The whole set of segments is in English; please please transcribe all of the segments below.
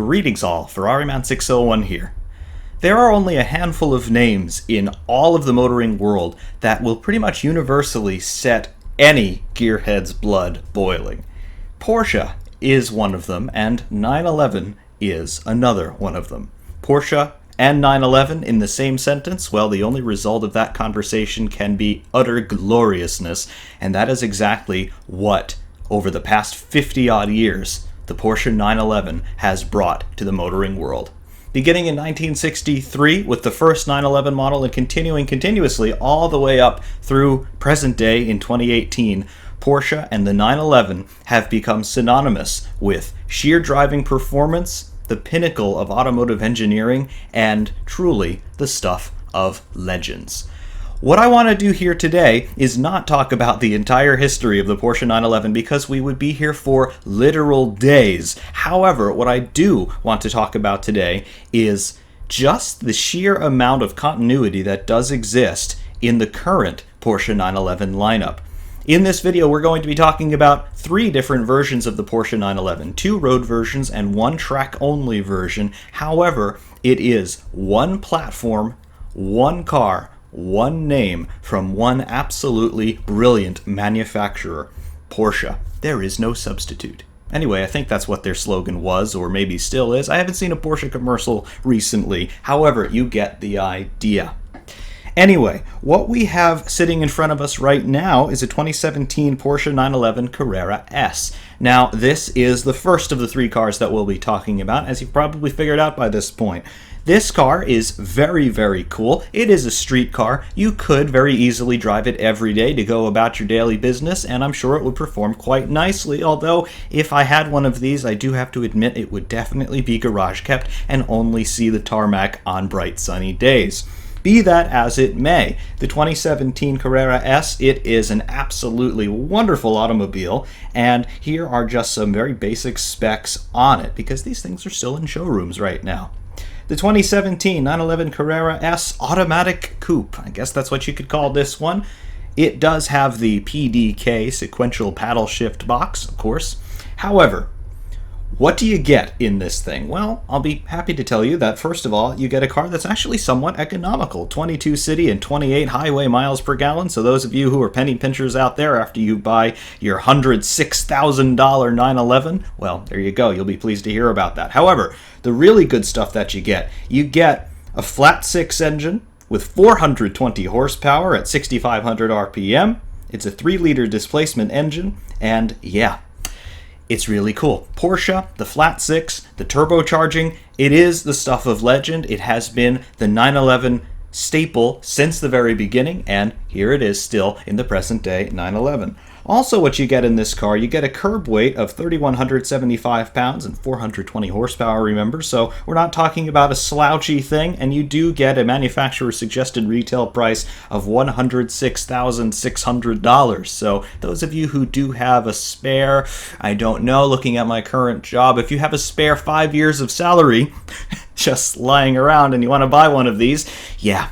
Greetings all, Ferrariman601 here. There are only a handful of names in all of the motoring world that will pretty much universally set any gearhead's blood boiling. Porsche is one of them, and 911 is another one of them. Porsche and 911 in the same sentence? Well, the only result of that conversation can be utter gloriousness, and that is exactly what, over the past 50-odd years, the Porsche 911 has brought to the motoring world. Beginning in 1963 with the first 911 model and continuing continuously all the way up through present day in 2018, Porsche and the 911 have become synonymous with sheer driving performance, the pinnacle of automotive engineering, and truly the stuff of legends. What I want to do here today is not talk about the entire history of the Porsche 911 because we would be here for literal days. However, what I do want to talk about today is just the sheer amount of continuity that does exist in the current Porsche 911 lineup. In this video, we're going to be talking about 3 different versions of the Porsche 911, 2 road versions and 1 track-only version. However, it is one platform, one car, one name from one absolutely brilliant manufacturer, Porsche. There is no substitute. Anyway, I think that's what their slogan was, or maybe still is. I haven't seen a Porsche commercial recently. However, you get the idea. Anyway, what we have sitting in front of us right now is a 2017 Porsche 911 Carrera S. Now, this is the first of the 3 cars that we'll be talking about, as you've probably figured out by this point. This car is very, very cool. It is a street car. You could very easily drive it every day to go about your daily business, and I'm sure it would perform quite nicely, although if I had one of these, I do have to admit it would definitely be garage kept and only see the tarmac on bright sunny days. Be that as it may, the 2017 Carrera S, it is an absolutely wonderful automobile, and here are just some very basic specs on it, because these things are still in showrooms right now. The 2017 911 Carrera S Automatic Coupe, I guess that's what you could call this one. It does have the PDK sequential paddle shift box, of course. However, what do you get in this thing? Well, I'll be happy to tell you that first of all, you get a car that's actually somewhat economical. 22 city and 28 highway miles per gallon. So those of you who are penny pinchers out there after you buy your $106,000 911, well, there you go. You'll be pleased to hear about that. However, the really good stuff that you get a flat 6 engine with 420 horsepower at 6,500 RPM. It's a 3-liter displacement engine, and yeah, it's really cool. Porsche, the flat 6, the turbocharging, it is the stuff of legend. It has been the 911 staple since the very beginning, and here it is still in the present day 911. Also, what you get in this car, you get a curb weight of 3,175 pounds and 420 horsepower, remember, so we're not talking about a slouchy thing, and you do get a manufacturer suggested retail price of $106,600. So those of you who do have a spare, I don't know, looking at my current job, if you have a spare 5 years of salary just lying around and you want to buy one of these, yeah,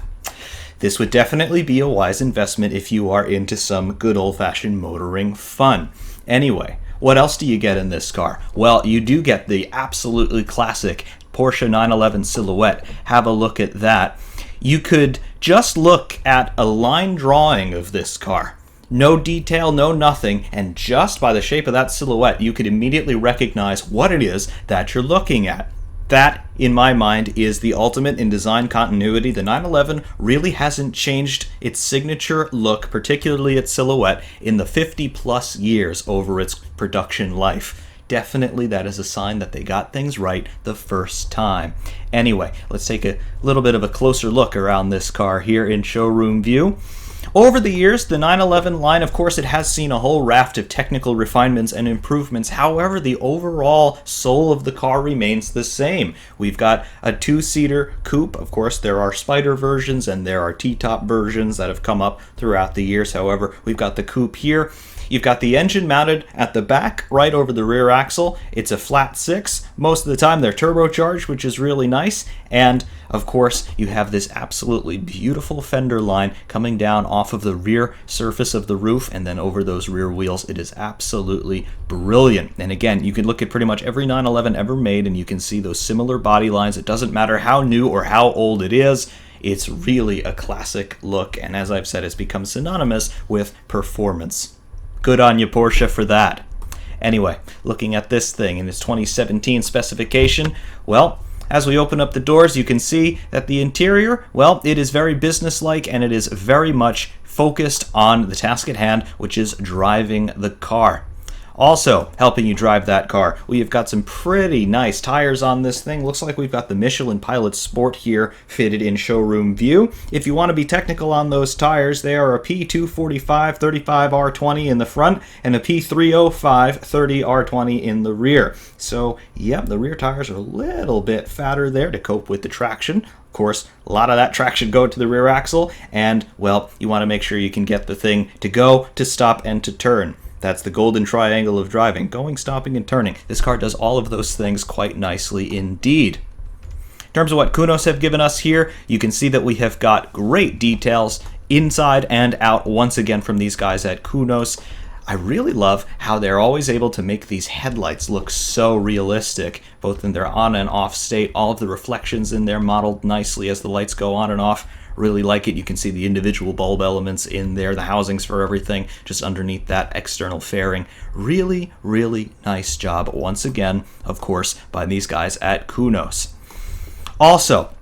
this would definitely be a wise investment if you are into some good old-fashioned motoring fun. Anyway, what else do you get in this car? Well, you do get the absolutely classic Porsche 911 silhouette. Have a look at that. You could just look at a line drawing of this car. No detail, no nothing, and just by the shape of that silhouette, you could immediately recognize what it is that you're looking at. That, in my mind, is the ultimate in design continuity. The 911 really hasn't changed its signature look, particularly its silhouette, in the 50-plus years over its production life. Definitely that is a sign that they got things right the first time. Anyway, let's take a little bit of a closer look around this car here in showroom view. Over the years, the 911 line, of course, it has seen a whole raft of technical refinements and improvements. However, the overall soul of the car remains the same. We've got a 2-seater coupe. Of course, there are Spider versions and there are T-top versions that have come up throughout the years. However, we've got the coupe here. You've got the engine mounted at the back, right over the rear axle. It's a flat 6. Most of the time they're turbocharged, which is really nice. And, of course, you have this absolutely beautiful fender line coming down off of the rear surface of the roof and then over those rear wheels. It is absolutely brilliant. And again, you can look at pretty much every 911 ever made and you can see those similar body lines. It doesn't matter how new or how old it is. It's really a classic look, and as I've said, it's become synonymous with performance. Good on you, Porsche, for that. Anyway, looking at this thing in its 2017 specification, well, as we open up the doors, you can see that the interior, well, it is very businesslike and it is very much focused on the task at hand, which is driving the car. Also, helping you drive that car, we've got some pretty nice tires on this thing. Looks like we've got the Michelin Pilot Sport here fitted in showroom view. If you want to be technical on those tires, they are a P245 35R20 in the front and a P305 30R20 in the rear. So, yep, the rear tires are a little bit fatter there to cope with the traction. Of course, a lot of that traction going to the rear axle, and, well, you want to make sure you can get the thing to go, to stop, and to turn. That's the golden triangle of driving: going, stopping, and turning. This car does all of those things quite nicely indeed. In terms of what Kunos have given us here, you can see that we have got great details inside and out once again from these guys at Kunos. I really love how they're always able to make these headlights look so realistic, both in their on and off state. All of the reflections in there modeled nicely as the lights go on and off. Really like it. You can see the individual bulb elements in there, the housings for everything, just underneath that external fairing. Really, really nice job, once again, of course, by these guys at Kunos. Also,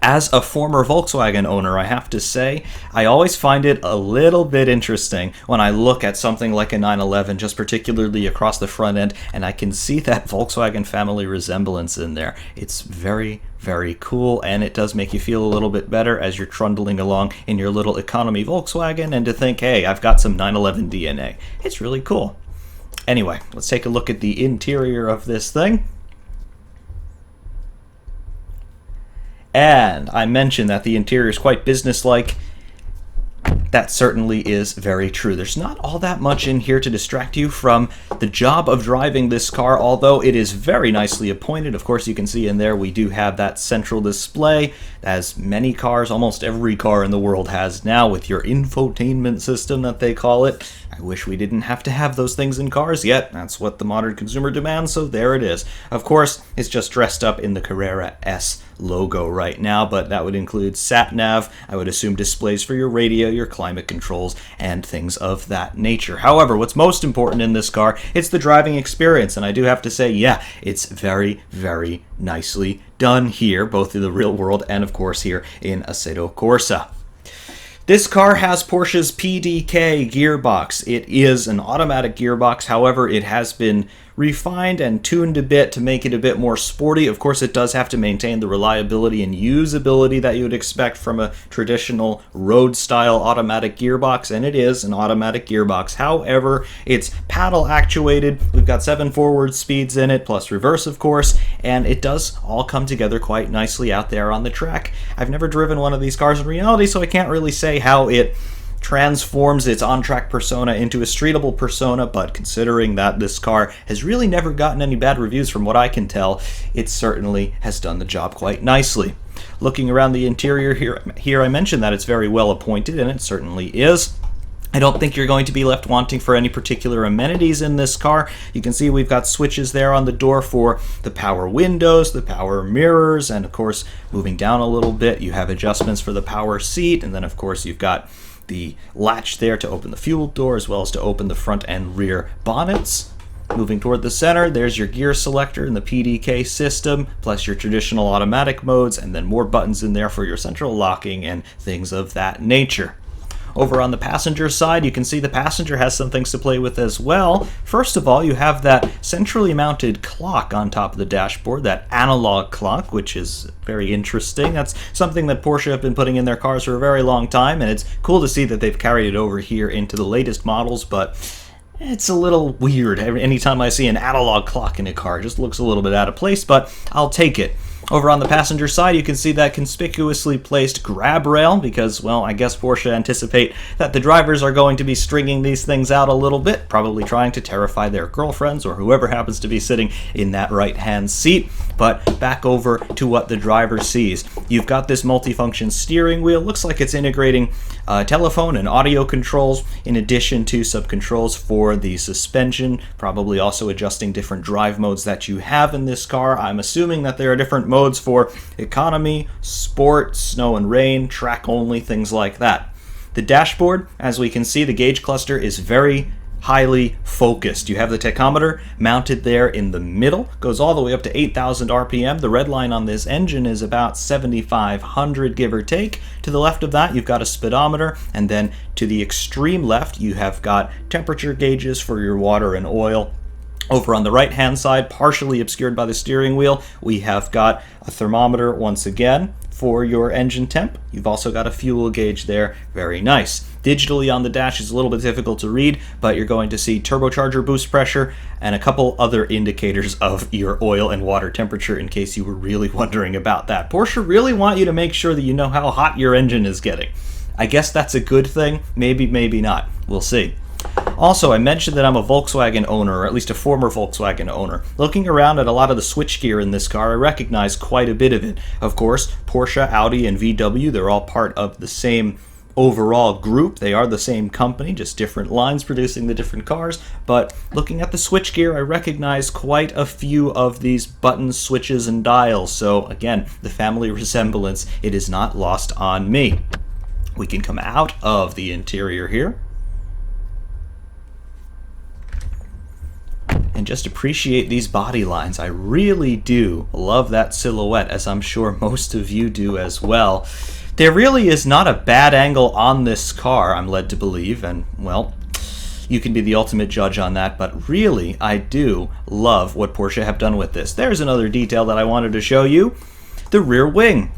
as a former Volkswagen owner, I have to say, I always find it a little bit interesting when I look at something like a 911, just particularly across the front end, and I can see that Volkswagen family resemblance in there. It's very, very cool, and it does make you feel a little bit better as you're trundling along in your little economy Volkswagen, and to think, hey, I've got some 911 DNA. It's really cool. Anyway, let's take a look at the interior of this thing. And I mentioned that the interior is quite businesslike. That certainly is very true. There's not all that much in here to distract you from the job of driving this car, although it is very nicely appointed. Of course, you can see in there we do have that central display, as many cars, almost every car in the world has now, with your infotainment system that they call it. I wish we didn't have to have those things in cars yet. That's what the modern consumer demands, so there it is. Of course, it's just dressed up in the Carrera S logo right now, but that would include sat-nav, I would assume displays for your radio, your climate controls, and things of that nature. However, what's most important in this car, it's the driving experience, and I do have to say, yeah, it's very, very nicely done here, both in the real world and, of course, here in Assetto Corsa. This car has Porsche's PDK gearbox. It is an automatic gearbox, however, it has been refined and tuned a bit to make it a bit more sporty. Of course, it does have to maintain the reliability and usability that you would expect from a traditional road-style automatic gearbox, and it is an automatic gearbox. However, it's paddle-actuated. We've got 7 forward speeds in it, plus reverse, of course, and it does all come together quite nicely out there on the track. I've never driven one of these cars in reality, so I can't really say how it transforms its on-track persona into a streetable persona, but considering that this car has really never gotten any bad reviews from what I can tell, it certainly has done the job quite nicely. Looking around the interior here I mentioned that it's very well appointed, and it certainly is. I don't think you're going to be left wanting for any particular amenities in this car. You can see we've got switches there on the door for the power windows, the power mirrors, and of course, moving down a little bit, you have adjustments for the power seat, and then of course you've got the latch there to open the fuel door as well as to open the front and rear bonnets. Moving toward the center, there's your gear selector in the PDK system, plus your traditional automatic modes, and then more buttons in there for your central locking and things of that nature. Over on the passenger side, you can see the passenger has some things to play with as well. First of all, you have that centrally mounted clock on top of the dashboard, that analog clock, which is very interesting. That's something that Porsche have been putting in their cars for a very long time, and it's cool to see that they've carried it over here into the latest models, but it's a little weird. Anytime I see an analog clock in a car, it just looks a little bit out of place, but I'll take it. Over on the passenger side, you can see that conspicuously placed grab rail because, well, I guess Porsche anticipate that the drivers are going to be stringing these things out a little bit, probably trying to terrify their girlfriends or whoever happens to be sitting in that right-hand seat. But back over to what the driver sees. You've got this multifunction steering wheel. Looks like it's integrating telephone and audio controls in addition to sub-controls for the suspension, probably also adjusting different drive modes that you have in this car. I'm assuming that there are different modes for economy, sport, snow and rain, track only, things like that. The dashboard, as we can see, the gauge cluster is very highly focused. You have the tachometer mounted there in the middle, goes all the way up to 8,000 RPM. The red line on this engine is about 7,500, give or take. To the left of that, you've got a speedometer, and then to the extreme left, you have got temperature gauges for your water and oil. Over on the right-hand side, partially obscured by the steering wheel, we have got a thermometer once again for your engine temp. You've also got a fuel gauge there. Very nice. Digitally on the dash is a little bit difficult to read, but you're going to see turbocharger boost pressure and a couple other indicators of your oil and water temperature in case you were really wondering about that. Porsche really want you to make sure that you know how hot your engine is getting. I guess that's a good thing. Maybe, maybe not. We'll see. Also, I mentioned that I'm a Volkswagen owner, or at least a former Volkswagen owner. Looking around at a lot of the switchgear in this car, I recognize quite a bit of it. Of course, Porsche, Audi, and VW, they're all part of the same overall group. They are the same company, just different lines producing the different cars. But looking at the switchgear, I recognize quite a few of these buttons, switches, and dials. So again, the family resemblance, it is not lost on me. We can come out of the interior here and just appreciate these body lines. I really do love that silhouette, as I'm sure most of you do as well. There really is not a bad angle on this car, I'm led to believe, and, well, you can be the ultimate judge on that, but really, I do love what Porsche have done with this. There's another detail that I wanted to show you, the rear wing.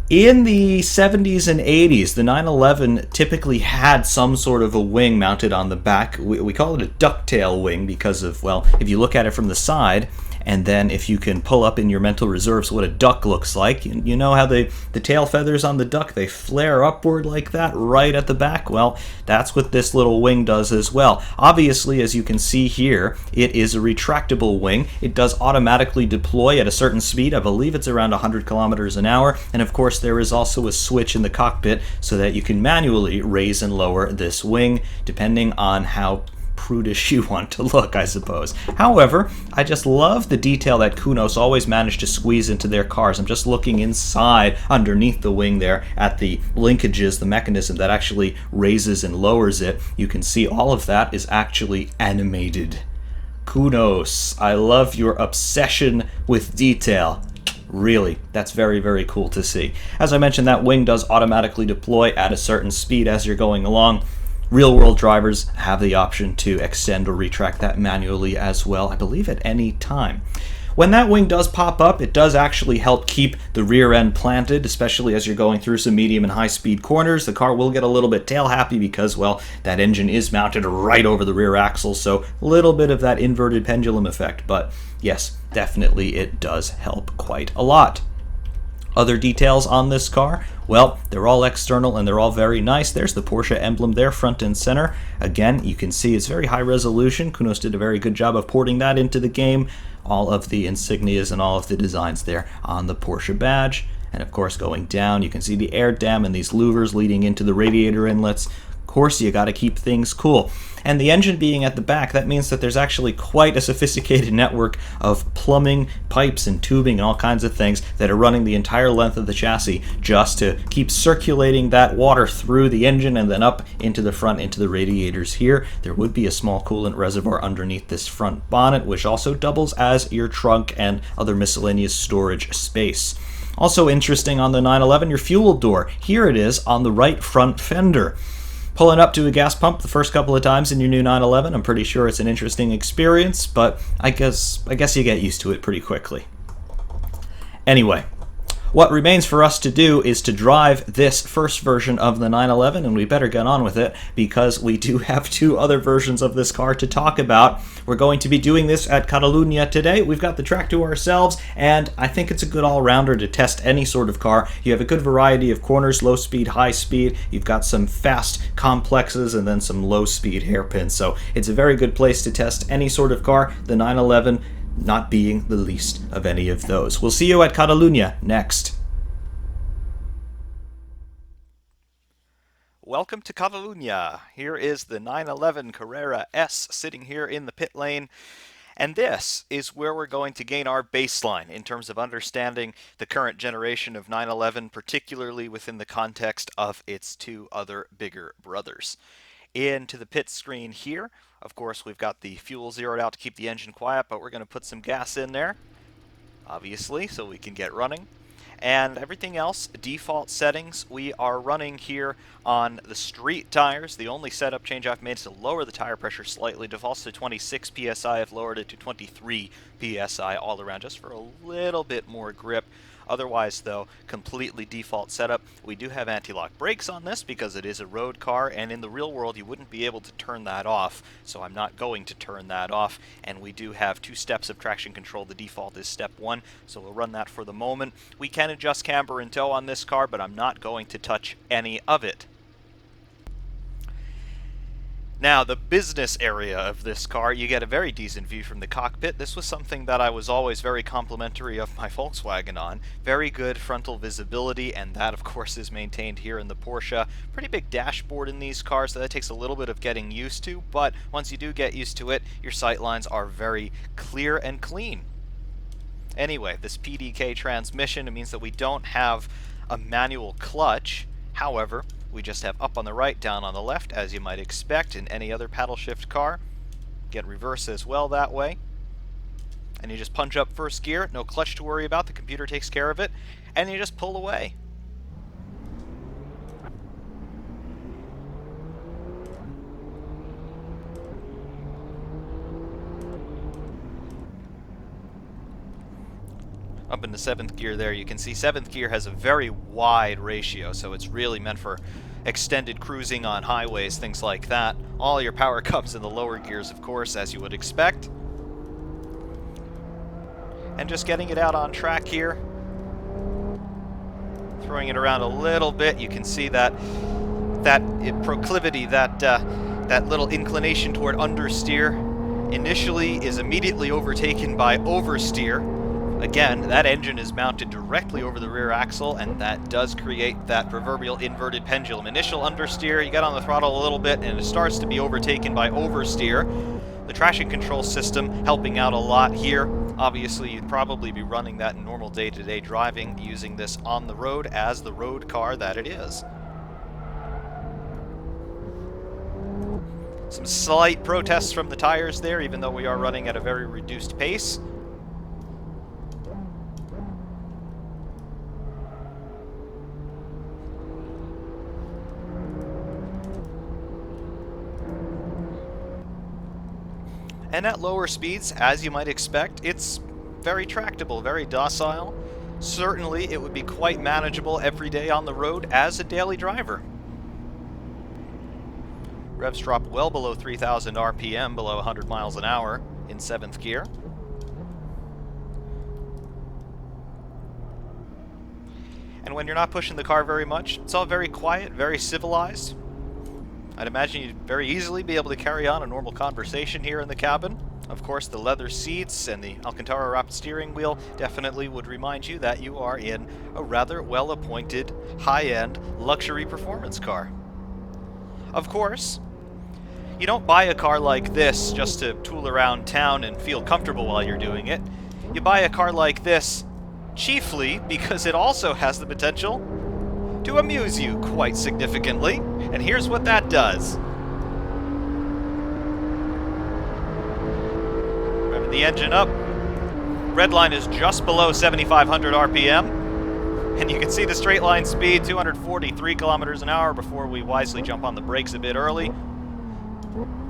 In the 70s and 80s, the 911 typically had some sort of a wing mounted on the back. We call it a ducktail wing because of, well, if you look at it from the side, and then if you can pull up in your mental reserves what a duck looks like, you know how the tail feathers on the duck, they flare upward like that right at the back? Well, that's what this little wing does as well. Obviously, as you can see here, it is a retractable wing. It does automatically deploy at a certain speed. I believe it's around 100 kilometers an hour. And of course, there is also a switch in the cockpit so that you can manually raise and lower this wing depending on how prudish you want to look, I suppose. However, I just love the detail that Kunos always managed to squeeze into their cars. I'm just looking inside underneath the wing there at the linkages, the mechanism that actually raises and lowers it. You can see all of that is actually animated. Kunos, I love your obsession with detail. Really, that's very, very cool to see. As I mentioned, that wing does automatically deploy at a certain speed as you're going along. Real-world drivers have the option to extend or retract that manually as well, I believe at any time. When that wing does pop up, it does actually help keep the rear end planted, especially as you're going through some medium and high-speed corners. The car will get a little bit tail-happy because, well, that engine is mounted right over the rear axle, so a little bit of that inverted pendulum effect. But yes, definitely it does help quite a lot. Other details on this car? Well, they're all external and they're all very nice. There's the Porsche emblem there, front and center. Again, you can see it's very high resolution. Kunos did a very good job of porting that into the game. All of the insignias and all of the designs there on the Porsche badge. And of course, going down, you can see the air dam and these louvers leading into the radiator inlets. Of course, you got to keep things cool. And the engine being at the back, that means that there's actually quite a sophisticated network of plumbing, pipes, and tubing and all kinds of things that are running the entire length of the chassis just to keep circulating that water through the engine and then up into the front, into the radiators here. There would be a small coolant reservoir underneath this front bonnet, which also doubles as your trunk and other miscellaneous storage space. Also interesting on the 911, your fuel door. Here it is on the right front fender. Pulling up to a gas pump the first couple of times in your new 911, I'm pretty sure it's an interesting experience, but I guess you get used to it pretty quickly. Anyway, What remains for us to do is to drive this first version of the 911, and we better get on with it because we do have two other versions of this car to talk about. We're going to be doing this at Catalunya today. We've got the track to ourselves, and I think it's a good all-rounder to test any sort of car. You have a good variety of corners, low speed, high speed. You've got some fast complexes and then some low speed hairpins, so it's a very good place to test any sort of car. The 911 not being the least of any of those. We'll see you at Catalunya next. Welcome to Catalunya. Here is the 911 Carrera S sitting here in the pit lane. And this is where we're going to gain our baseline in terms of understanding the current generation of 911, particularly within the context of its two other bigger brothers. Into the pit screen here, of course, we've got the fuel zeroed out to keep the engine quiet, but we're going to put some gas in there, obviously, so we can get running. And everything else, default settings, we are running here on the street tires. The only setup change I've made is to lower the tire pressure slightly. Defaults to 26 psi. I've lowered it to 23 psi all around just for a little bit more grip. Otherwise, though, completely default setup. We do have anti-lock brakes on this because it is a road car, and in the real world you wouldn't be able to turn that off, so I'm not going to turn that off. And we do have 2 steps of traction control. The default is step 1, so we'll run that for the moment. We can adjust camber and tow on this car, but I'm not going to touch any of it. Now, the business area of this car, you get a very decent view from the cockpit. This was something that I was always very complimentary of my Volkswagen on. Very good frontal visibility, and that, of course, is maintained here in the Porsche. Pretty big dashboard in these cars, so that takes a little bit of getting used to, but once you do get used to it, your sight lines are very clear and clean. Anyway, this PDK transmission, it means that we don't have a manual clutch. However, we just have up on the right, down on the left, as you might expect in any other paddle shift car. Get reverse as well that way. And you just punch up first gear, no clutch to worry about, the computer takes care of it, and you just pull away. Up in the 7th gear there, you can see 7th gear has a very wide ratio, so it's really meant for extended cruising on highways, things like that. All your power comes in the lower gears, of course, as you would expect. And just getting it out on track here. Throwing it around a little bit, you can see that proclivity, that little inclination toward understeer initially is immediately overtaken by oversteer. Again, that engine is mounted directly over the rear axle, and that does create that proverbial inverted pendulum. Initial understeer, you get on the throttle a little bit, and it starts to be overtaken by oversteer. The traction control system helping out a lot here. Obviously, you'd probably be running that in normal day-to-day driving, using this on the road as the road car that it is. Some slight protests from the tires there, even though we are running at a very reduced pace. And at lower speeds, as you might expect, it's very tractable, very docile. Certainly, it would be quite manageable every day on the road as a daily driver. Revs drop well below 3,000 RPM, below 100 miles an hour in 7th gear. And when you're not pushing the car very much, it's all very quiet, very civilized. I'd imagine you'd very easily be able to carry on a normal conversation here in the cabin. Of course, the leather seats and the Alcantara wrapped steering wheel definitely would remind you that you are in a rather well-appointed, high-end luxury performance car. Of course, you don't buy a car like this just to tool around town and feel comfortable while you're doing it. You buy a car like this chiefly because it also has the potential to amuse you quite significantly, and here's what that does. Revving the engine up. Red line is just below 7,500 RPM, and you can see the straight line speed, 243 kilometers an hour, before we wisely jump on the brakes a bit early.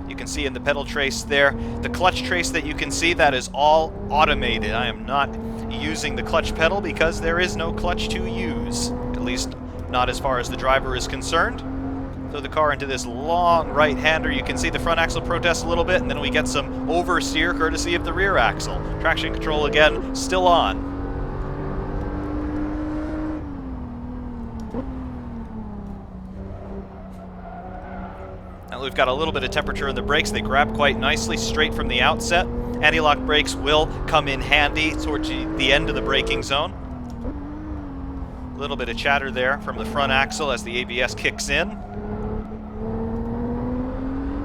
You can see in the pedal trace there, the clutch trace that you can see, that is all automated. I am not using the clutch pedal because there is no clutch to use, at least not as far as the driver is concerned. Throw the car into this long right-hander. You can see the front axle protest a little bit, and then we get some oversteer courtesy of the rear axle. Traction control again, still on. Now we've got a little bit of temperature in the brakes. They grab quite nicely straight from the outset. Anti-lock brakes will come in handy towards the end of the braking zone. A little bit of chatter there from the front axle as the ABS kicks in.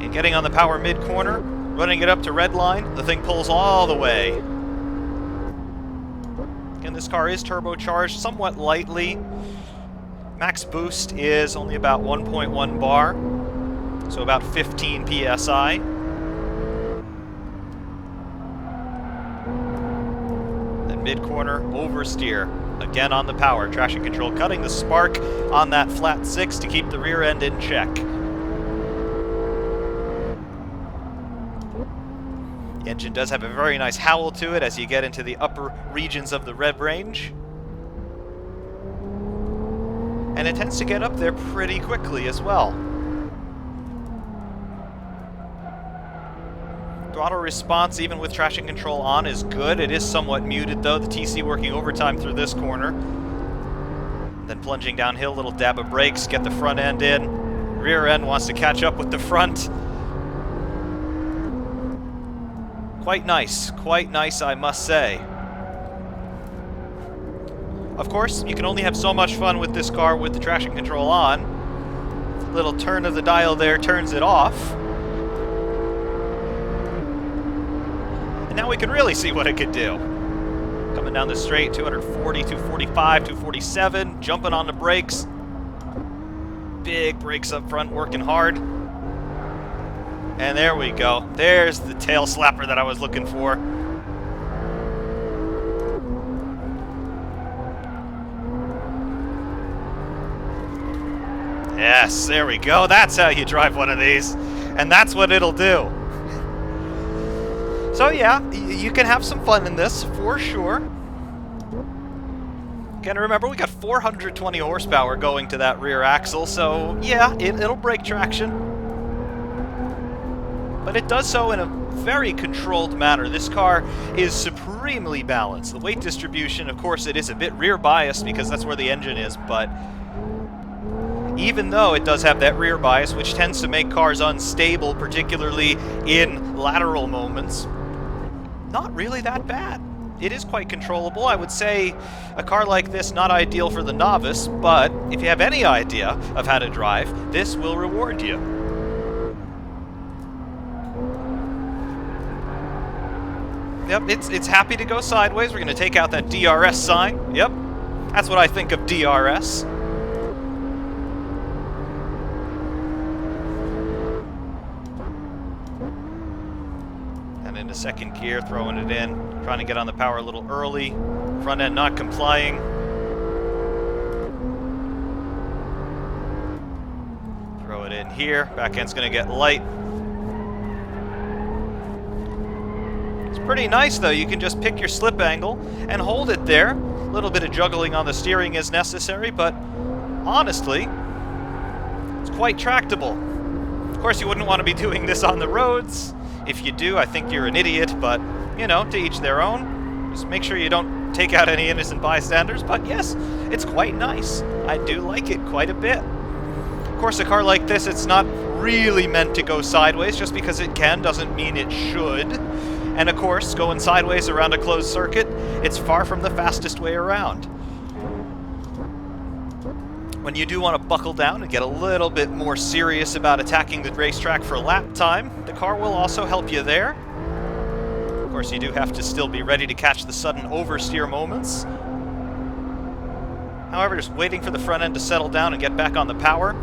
And getting on the power mid-corner, running it up to red line, the thing pulls all the way. Again, this car is turbocharged somewhat lightly. Max boost is only about 1.1 bar, so about 15 psi. Then mid-corner, oversteer. Again on the power, traction control cutting the spark on that flat 6 to keep the rear end in check. The engine does have a very nice howl to it as you get into the upper regions of the rev range. And it tends to get up there pretty quickly as well. Throttle response, even with traction control on, is good. It is somewhat muted though, the TC working overtime through this corner. Then plunging downhill, little dab of brakes, get the front end in. Rear end wants to catch up with the front. Quite nice, I must say. Of course, you can only have so much fun with this car with the traction control on. Little turn of the dial there turns it off. And now we can really see what it could do. Coming down the straight, 240, 245, 247, jumping on the brakes. Big brakes up front, working hard. And there we go. There's the tail slapper that I was looking for. Yes, there we go. That's how you drive one of these. And that's what it'll do. So yeah, you can have some fun in this, for sure. Again, remember, we got 420 horsepower going to that rear axle, so yeah, it'll break traction. But it does so in a very controlled manner. This car is supremely balanced. The weight distribution, of course, it is a bit rear biased because that's where the engine is, but even though it does have that rear bias, which tends to make cars unstable, particularly in lateral moments, not really that bad. It is quite controllable. I would say a car like this, not ideal for the novice, but if you have any idea of how to drive, this will reward you. Yep, it's happy to go sideways. We're going to take out that DRS sign. Yep, that's what I think of DRS. And into second gear, throwing it in. Trying to get on the power a little early. Front end not complying. Throw it in here. Back end's going to get light. Pretty nice though, you can just pick your slip angle and hold it there. A little bit of juggling on the steering is necessary, but honestly, it's quite tractable. Of course, you wouldn't want to be doing this on the roads. If you do, I think you're an idiot, but, you know, to each their own. Just make sure you don't take out any innocent bystanders, but yes, it's quite nice. I do like it quite a bit. Of course, a car like this, it's not really meant to go sideways. Just because it can doesn't mean it should. And of course, going sideways around a closed circuit, it's far from the fastest way around. When you do want to buckle down and get a little bit more serious about attacking the racetrack for lap time, the car will also help you there. Of course, you do have to still be ready to catch the sudden oversteer moments. However, just waiting for the front end to settle down and get back on the power,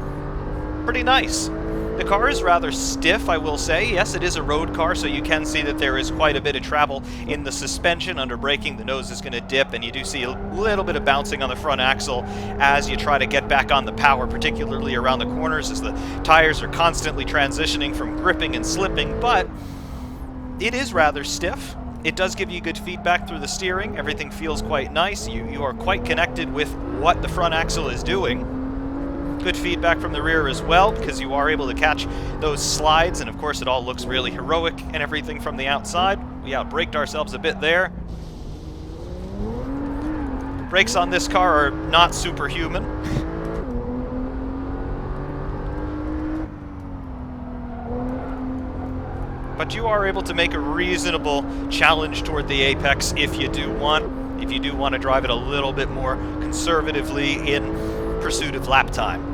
pretty nice. The car is rather stiff, I will say. Yes, it is a road car, so you can see that there is quite a bit of travel in the suspension. Under braking, the nose is going to dip, and you do see a little bit of bouncing on the front axle as you try to get back on the power, particularly around the corners as the tires are constantly transitioning from gripping and slipping, but it is rather stiff. It does give you good feedback through the steering. Everything feels quite nice. You are quite connected with what the front axle is doing. Good feedback from the rear as well, because you are able to catch those slides, and of course it all looks really heroic and everything from the outside. We outbraked ourselves a bit there. Brakes on this car are not superhuman. But you are able to make a reasonable challenge toward the apex if you do want. If you do want to drive it a little bit more conservatively in pursuit of lap time.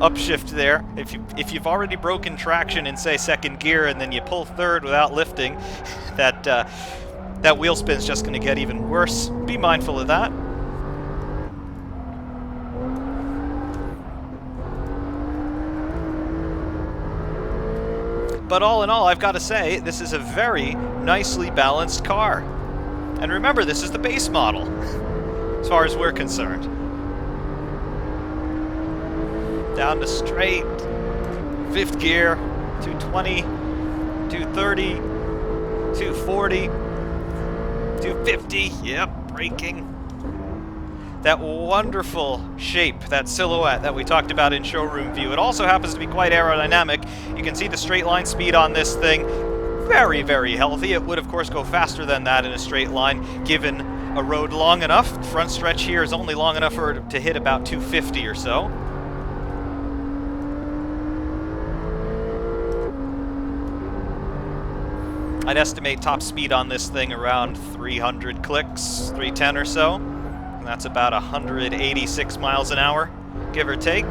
Upshift there. If you've already broken traction in, say, second gear, and then you pull third without lifting, that wheel spin's just going to get even worse. Be mindful of that. But all in all, I've got to say, this is a very nicely balanced car. And remember, this is the base model, as far as we're concerned. Down to straight, 5th gear, 220, 230, 240, 250, yep, braking. That wonderful shape, that silhouette that we talked about in showroom view. It also happens to be quite aerodynamic. You can see the straight line speed on this thing. Very, very healthy. It would, of course, go faster than that in a straight line, given a road long enough. Front stretch here is only long enough for it to hit about 250 or so. I'd estimate top speed on this thing around 300 clicks, 310 or so. And that's about 186 miles an hour, give or take.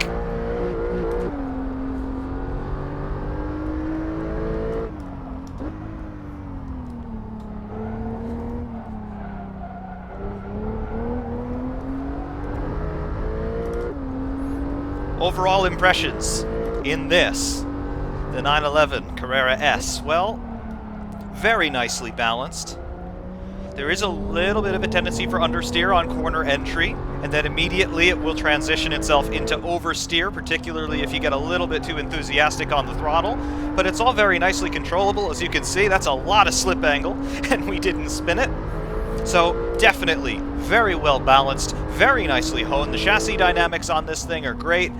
Overall impressions in this, the 911 Carrera S. Well, very nicely balanced. There is a little bit of a tendency for understeer on corner entry, and then immediately it will transition itself into oversteer, particularly if you get a little bit too enthusiastic on the throttle. But it's all very nicely controllable. As you can see, that's a lot of slip angle, and we didn't spin it. So definitely very well balanced, very nicely honed. The chassis dynamics on this thing are great.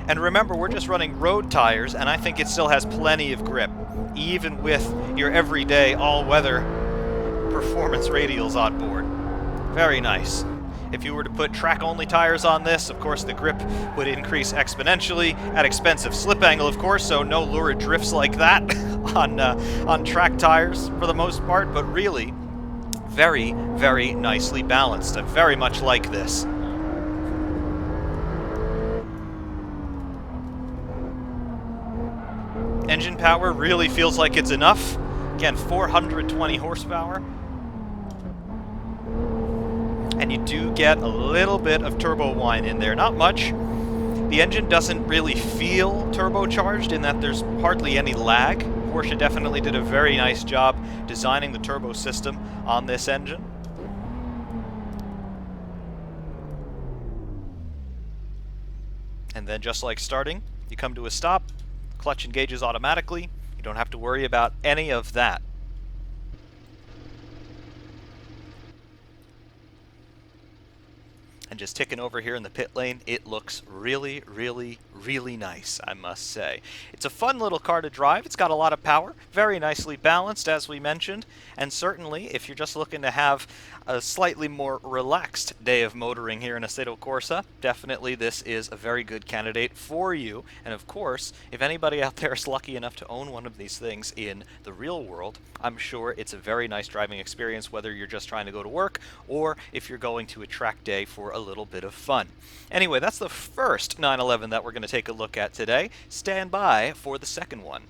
And remember, we're just running road tires, and I think it still has plenty of grip, even with your everyday all-weather performance radials on board. Very nice. If you were to put track-only tires on this, of course the grip would increase exponentially at expense of slip angle, of course, so no lurid drifts like that on track tires for the most part, but really very, very nicely balanced. I very much like this. Engine power really feels like it's enough. Again, 420 horsepower. And you do get a little bit of turbo whine in there. Not much. The engine doesn't really feel turbocharged in that there's hardly any lag. Porsche definitely did a very nice job designing the turbo system on this engine. And then just like starting, you come to a stop. Clutch engages automatically. You don't have to worry about any of that. And just ticking over here in the pit lane, it looks really, really, really nice, I must say. It's a fun little car to drive. It's got a lot of power, very nicely balanced, as we mentioned, and certainly, if you're just looking to have a slightly more relaxed day of motoring here in Assetto Corsa, definitely this is a very good candidate for you. And of course, if anybody out there is lucky enough to own one of these things in the real world, I'm sure it's a very nice driving experience, whether you're just trying to go to work or if you're going to a track day for a little bit of fun. Anyway, that's the first 911 that we're going to take a look at today. Stand by for the second one.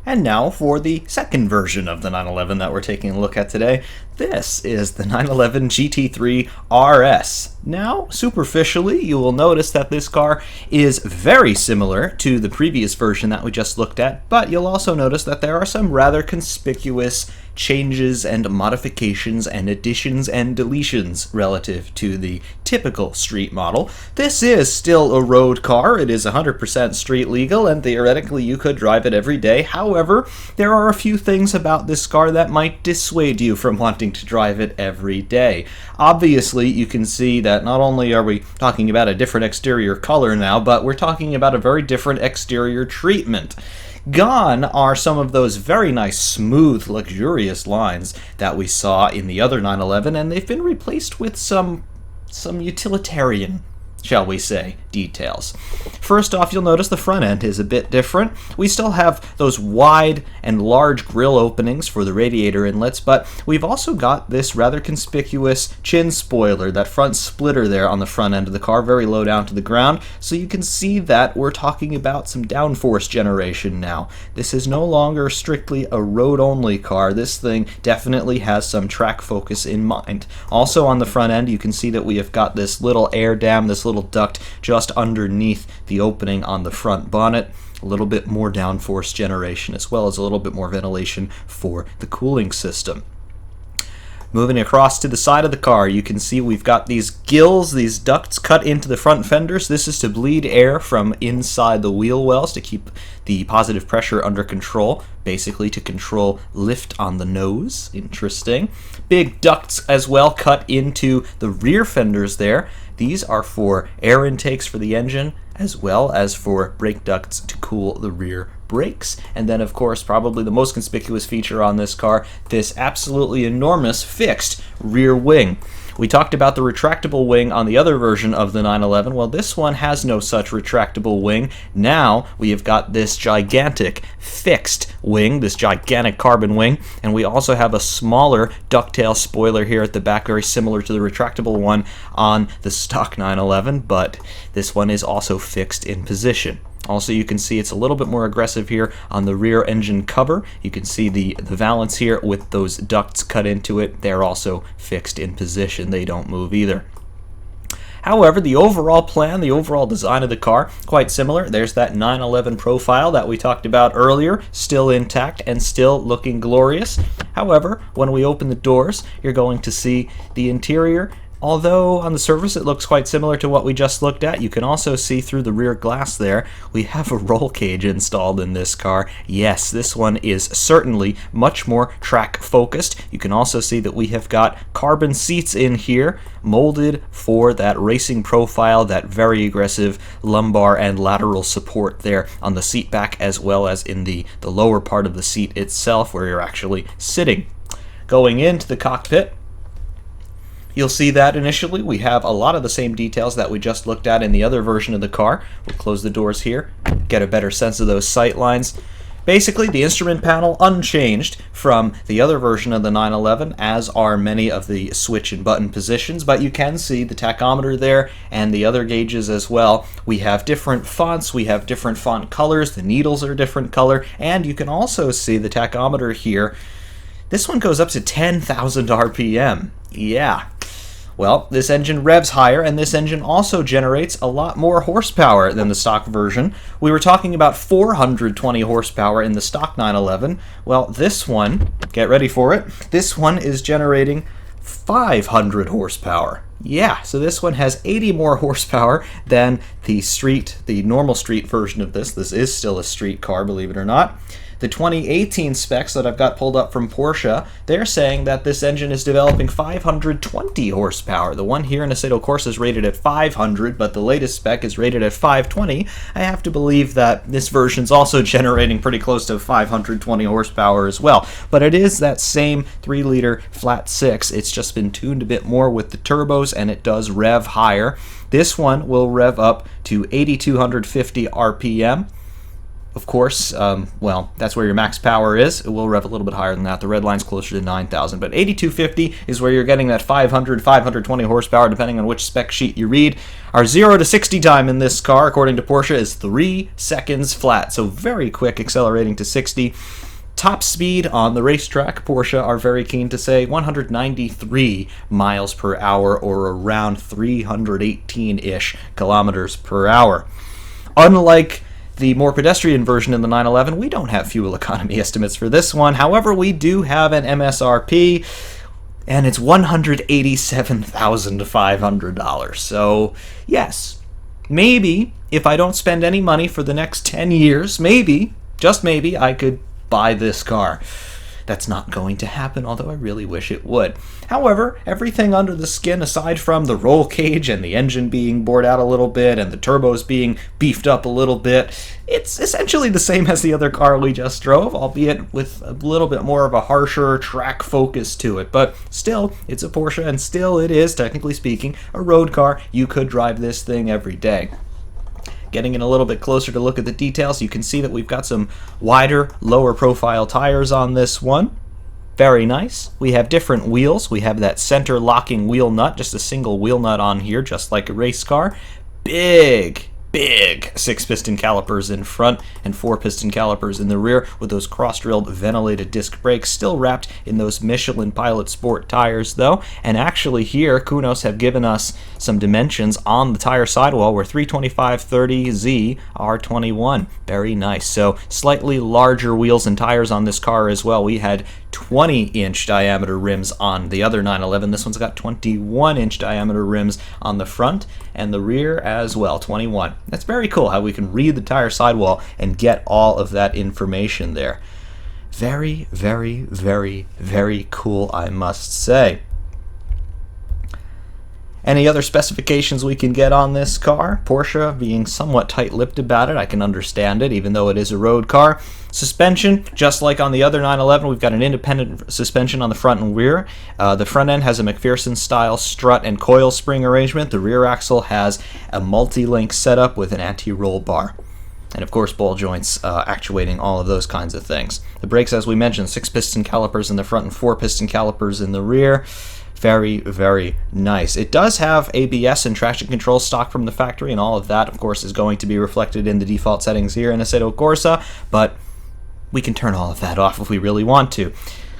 And now for the second version of the 911 that we're taking a look at today. This is the 911 GT3 RS. Now, superficially, you will notice that this car is very similar to the previous version that we just looked at, but you'll also notice that there are some rather conspicuous changes and modifications and additions and deletions relative to the typical street model. This is still a road car. It is 100% street legal, and theoretically you could drive it every day. However, there are a few things about this car that might dissuade you from wanting to drive it every day. Obviously, you can see that not only are we talking about a different exterior color now, but we're talking about a very different exterior treatment. Gone are some of those very nice, smooth, luxurious lines that we saw in the other 911, and they've been replaced with some utilitarian, shall we say, details. First off, you'll notice the front end is a bit different. We still have those wide and large grille openings for the radiator inlets, but we've also got this rather conspicuous chin spoiler, that front splitter there on the front end of the car, very low down to the ground, so you can see that we're talking about some downforce generation now. This is no longer strictly a road-only car. This thing definitely has some track focus in mind. Also on the front end, you can see that we have got this little air dam, this little duct just underneath the opening on the front bonnet. A little bit more downforce generation, as well as a little bit more ventilation for the cooling system. Moving across to the side of the car, you can see we've got these gills, these ducts cut into the front fenders. This is to bleed air from inside the wheel wells to keep the positive pressure under control, basically to control lift on the nose. Interesting. Big ducts as well cut into the rear fenders there. These are for air intakes for the engine, as well as for brake ducts to cool the rear brakes. And then, of course, probably the most conspicuous feature on this car, this absolutely enormous fixed rear wing. We talked about the retractable wing on the other version of the 911. Well, this one has no such retractable wing. Now we have got this gigantic fixed wing, this gigantic carbon wing, and we also have a smaller ducktail spoiler here at the back, very similar to the retractable one on the stock 911, but this one is also fixed in position. Also, you can see it's a little bit more aggressive here on the rear engine cover. You can see the valance here with those ducts cut into it. They're also fixed in position. They don't move either. However, the overall plan, the overall design of the car, quite similar. There's that 911 profile that we talked about earlier, still intact and still looking glorious. However, when we open the doors, you're going to see the interior. Although on the surface it looks quite similar to what we just looked at, you can also see through the rear glass there, we have a roll cage installed in this car. Yes, this one is certainly much more track focused. You can also see that we have got carbon seats in here, molded for that racing profile, that very aggressive lumbar and lateral support there on the seat back, as well as in the lower part of the seat itself where you're actually sitting. Going into the cockpit, you'll see that initially we have a lot of the same details that we just looked at in the other version of the car. We'll close the doors here, get a better sense of those sight lines. Basically, the instrument panel unchanged from the other version of the 911, as are many of the switch and button positions, but you can see the tachometer there and the other gauges as well. We have different fonts, we have different font colors, the needles are different color, and you can also see the tachometer here. This one goes up to 10,000 RPM. Yeah. Well, this engine revs higher, and this engine also generates a lot more horsepower than the stock version. We were talking about 420 horsepower in the stock 911. Well, this one, get ready for it, this one is generating 500 horsepower. Yeah, so this one has 80 more horsepower than the normal street version of this. This is still a street car, believe it or not. The 2018 specs that I've got pulled up from Porsche, they're saying that this engine is developing 520 horsepower. The one here in Assetto Corsa is rated at 500, but the latest spec is rated at 520. I have to believe that this version's also generating pretty close to 520 horsepower as well. But it is that same 3-liter flat 6. It's just been tuned a bit more with the turbos, and it does rev higher. This one will rev up to 8,250 RPM. Of course, well, that's where your max power is. It will rev a little bit higher than that. The red line's closer to 9,000, but 8,250 is where you're getting that 500, 520 horsepower, depending on which spec sheet you read. Our 0 to 60 time in this car, according to Porsche, is 3 seconds flat, so very quick, accelerating to 60. Top speed on the racetrack, Porsche are very keen to say 193 miles per hour, or around 318-ish kilometers per hour. Unlike The more pedestrian version in the 911, we don't have fuel economy estimates for this one. However, we do have an MSRP, and it's $187,500. So, yes, maybe if I don't spend any money for the next 10 years, maybe, just maybe, I could buy this car. That's not going to happen, although I really wish it would. However, everything under the skin, aside from the roll cage and the engine being bored out a little bit and the turbos being beefed up a little bit, it's essentially the same as the other car we just drove, albeit with a little bit more of a harsher track focus to it. But still, it's a Porsche, and still it is, technically speaking, a road car. You could drive this thing every day. Getting in a little bit closer to look at the details, you can see that we've got some wider, lower profile tires on this one. Very nice. We have different wheels. We have that center locking wheel nut, just a single wheel nut on here, just like a race car. Big 6-piston calipers in front and 4-piston calipers in the rear, with those cross-drilled ventilated disc brakes, still wrapped in those Michelin Pilot Sport tires though. And actually here, Kunos have given us some dimensions on the tire sidewall. We're 325/30Z R21. Very nice. So slightly larger wheels and tires on this car as well. We had 20-inch diameter rims on the other 911. This one's got 21-inch diameter rims on the front and the rear as well, 21. That's very cool how we can read the tire sidewall and get all of that information there. Very, very, very, very cool, I must say. Any other specifications we can get on this car? Porsche being somewhat tight-lipped about it. I can understand it, even though it is a road car. Suspension, just like on the other 911, we've got an independent suspension on the front and rear. The front end has a McPherson-style strut and coil spring arrangement. The rear axle has a multi-link setup with an anti-roll bar. And of course, ball joints actuating all of those kinds of things. The brakes, as we mentioned, 6-piston calipers in the front and 4-piston calipers in the rear. Very, very nice. It does have ABS and traction control stock from the factory, and all of that, of course, is going to be reflected in the default settings here in Assetto Corsa, but we can turn all of that off if we really want to.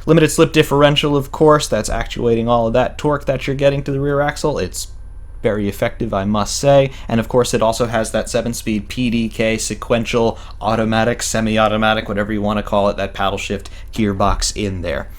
Limited slip differential, of course, that's actuating all of that torque that you're getting to the rear axle. It's very effective, I must say. And of course, it also has that 7-speed PDK sequential, automatic, semi-automatic, whatever you want to call it, that paddle shift gearbox in there.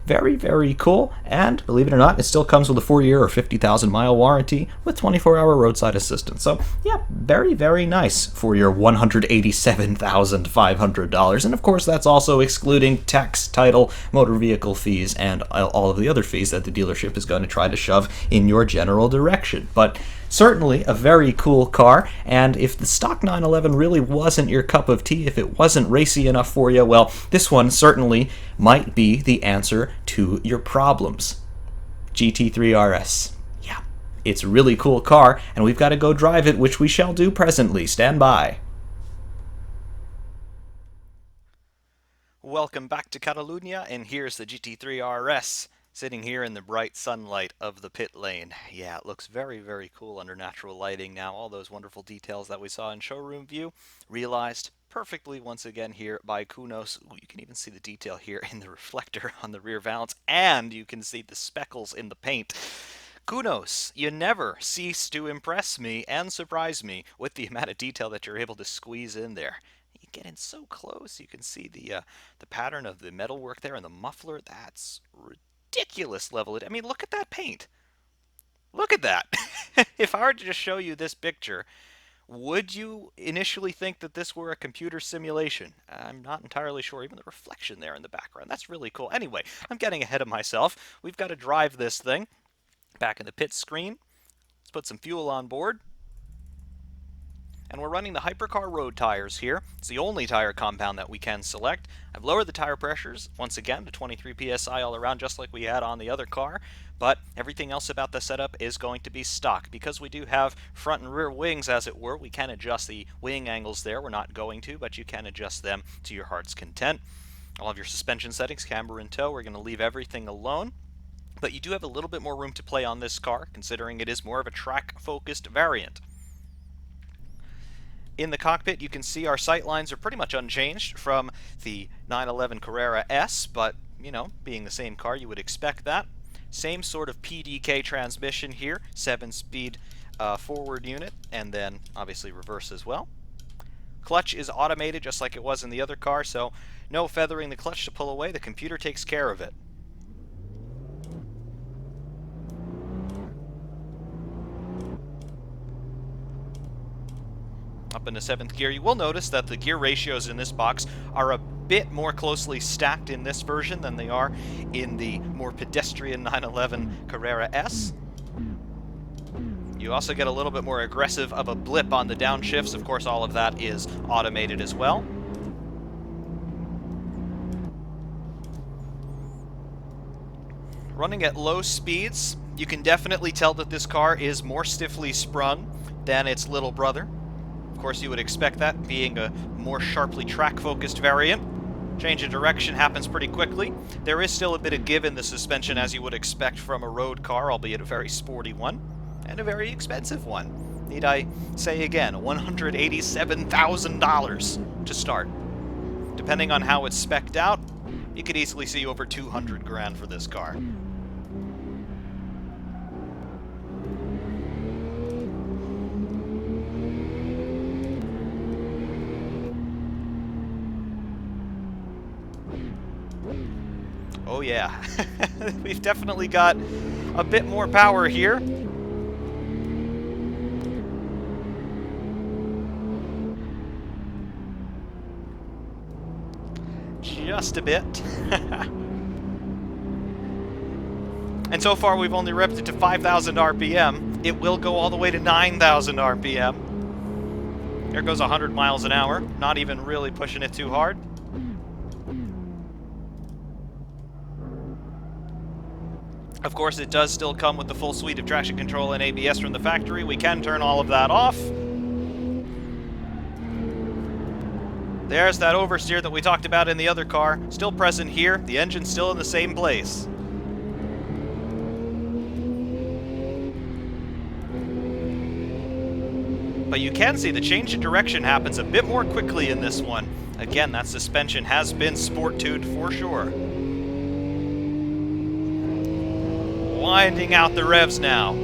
Very, very cool, and believe it or not, it still comes with a 4-year or 50,000-mile warranty with 24-hour roadside assistance. So, yeah, very, very nice for your $187,500. And of course, that's also excluding tax, title, motor vehicle fees, and all of the other fees that the dealership is going to try to shove in your general direction. But certainly a very cool car, and if the stock 911 really wasn't your cup of tea, if it wasn't racy enough for you, well, this one certainly might be the answer to your problems. GT3 RS. Yeah, it's a really cool car, and we've got to go drive it, which we shall do presently. Stand by. Welcome back to Catalunya, and here's the GT3 RS. Sitting here in the bright sunlight of the pit lane. Yeah, it looks very, very cool under natural lighting now. All those wonderful details that we saw in showroom view realized perfectly once again here by Kunos. Ooh, you can even see the detail here in the reflector on the rear valance, and you can see the speckles in the paint. Kunos, you never cease to impress me and surprise me with the amount of detail that you're able to squeeze in there. You get in so close, you can see the pattern of the metalwork there and the muffler. That's ridiculous level. I mean, look at that paint. Look at that. If I were to just show you this picture, would you initially think that this were a computer simulation? I'm not entirely sure. Even the reflection there in the background. That's really cool. Anyway, I'm getting ahead of myself. We've got to drive this thing. Back in the pit screen. Let's put some fuel on board. And we're running the Hypercar road tires here. It's the only tire compound that we can select. I've lowered the tire pressures, once again, to 23 psi all around, just like we had on the other car. But everything else about the setup is going to be stock. Because we do have front and rear wings, as it were, we can adjust the wing angles there. We're not going to, but you can adjust them to your heart's content. All of your suspension settings, camber and tow, we're going to leave everything alone. But you do have a little bit more room to play on this car, considering it is more of a track-focused variant. In the cockpit, you can see our sight lines are pretty much unchanged from the 911 Carrera S, but, you know, being the same car, you would expect that. Same sort of PDK transmission here, 7-speed forward unit, and then obviously reverse as well. Clutch is automated just like it was in the other car, so no feathering the clutch to pull away. The computer takes care of it. Up into 7th gear, you will notice that the gear ratios in this box are a bit more closely stacked in this version than they are in the more pedestrian 911 Carrera S. You also get a little bit more aggressive of a blip on the downshifts. Of course, all of that is automated as well. Running at low speeds, you can definitely tell that this car is more stiffly sprung than its little brother. Of course, you would expect that, being a more sharply track-focused variant. Change of direction happens pretty quickly. There is still a bit of give in the suspension, as you would expect from a road car, albeit a very sporty one, and a very expensive one. Need I say again, $187,000 to start. Depending on how it's spec'd out, you could easily see over 200 grand for this car. Oh yeah, we've definitely got a bit more power here. Just a bit. And so far we've only revved it to 5,000 RPM. It will go all the way to 9,000 RPM. There goes 100 miles an hour, not even really pushing it too hard. Of course, it does still come with the full suite of traction control and ABS from the factory. We can turn all of that off. There's that oversteer that we talked about in the other car. Still present here. The engine's still in the same place. But you can see the change of direction happens a bit more quickly in this one. Again, that suspension has been sport-tuned for sure. Winding out the revs now.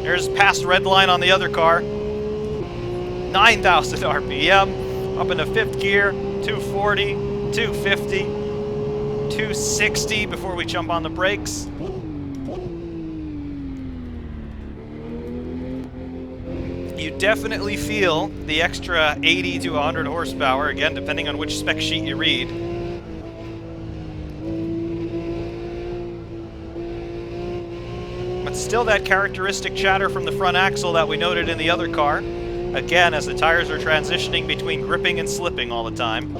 There's past red line on the other car. 9,000 RPM. Up into 5th gear. 240, 250, 260 before we jump on the brakes. You definitely feel the extra 80 to 100 horsepower, again, depending on which spec sheet you read. But still that characteristic chatter from the front axle that we noted in the other car. Again, as the tires are transitioning between gripping and slipping all the time.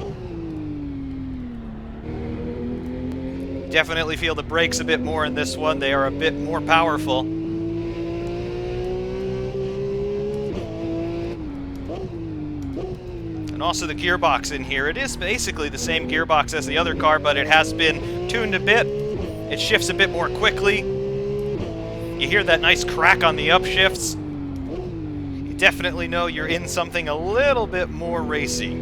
Definitely feel the brakes a bit more in this one. They are a bit more powerful. And also the gearbox in here. It is basically the same gearbox as the other car, but it has been tuned a bit. It shifts a bit more quickly. You hear that nice crack on the upshifts. You definitely know you're in something a little bit more racy.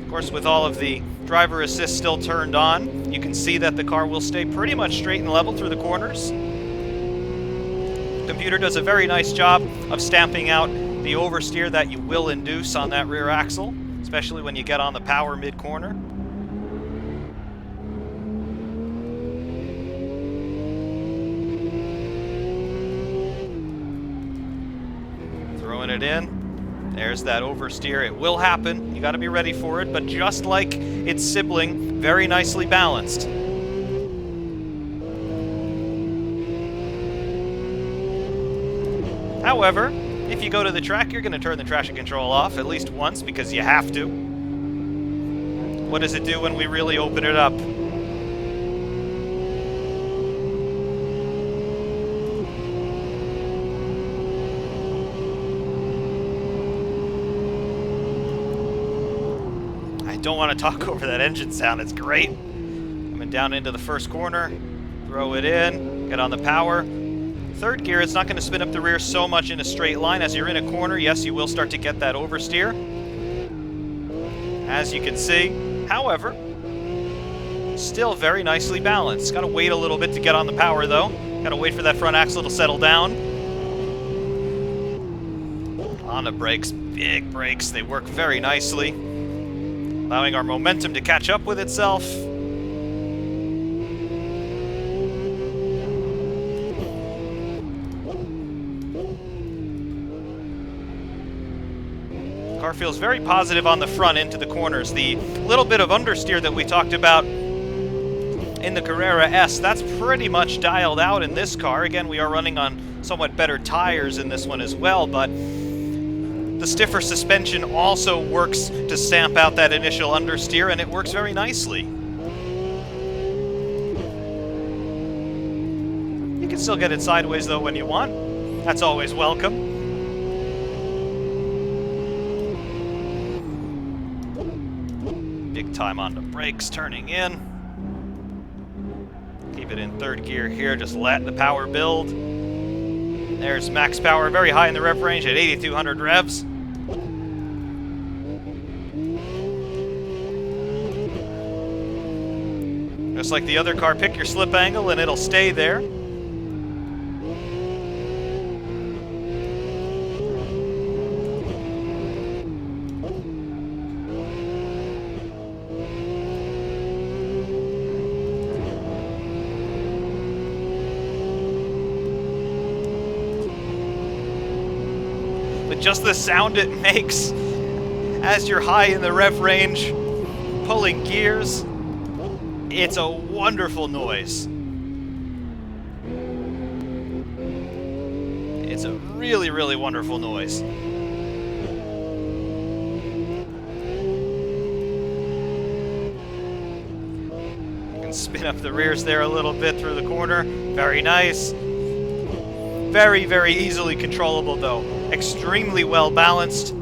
Of course, with all of the driver assist still turned on, you can see that the car will stay pretty much straight and level through the corners. The computer does a very nice job of stamping out the oversteer that you will induce on that rear axle, especially when you get on the power mid-corner. Throwing it in. There's that oversteer. It will happen. You got to be ready for it, but just like its sibling, very nicely balanced. However, if you go to the track, you're going to turn the traction control off at least once because you have to. What does it do when we really open it up? I don't want to talk over that engine sound. It's great. Coming down into the first corner, throw it in, get on the power. Third gear, it's not going to spin up the rear so much in a straight line. As you're in a corner, yes, you will start to get that oversteer, as you can see. However, still very nicely balanced. Got to wait a little bit to get on the power, though. Gotta wait for that front axle to settle down. On the brakes, big brakes, they work very nicely, allowing our momentum to catch up with itself. Car feels very positive on the front into the corners. The little bit of understeer that we talked about in the Carrera S, that's pretty much dialed out in this car. Again, we are running on somewhat better tires in this one as well, but the stiffer suspension also works to stamp out that initial understeer, and it works very nicely. You can still get it sideways though when you want. That's always welcome. Big time on the brakes, turning in. Keep it in third gear here, just let the power build. There's max power, very high in the rev range at 8,200 revs. Just like the other car, pick your slip angle and it'll stay there. But just the sound it makes as you're high in the rev range, pulling gears, it's a wonderful noise. It's a really, really wonderful noise. You can spin up the rears there a little bit through the corner. Very nice. Very, very easily controllable though. Extremely well balanced.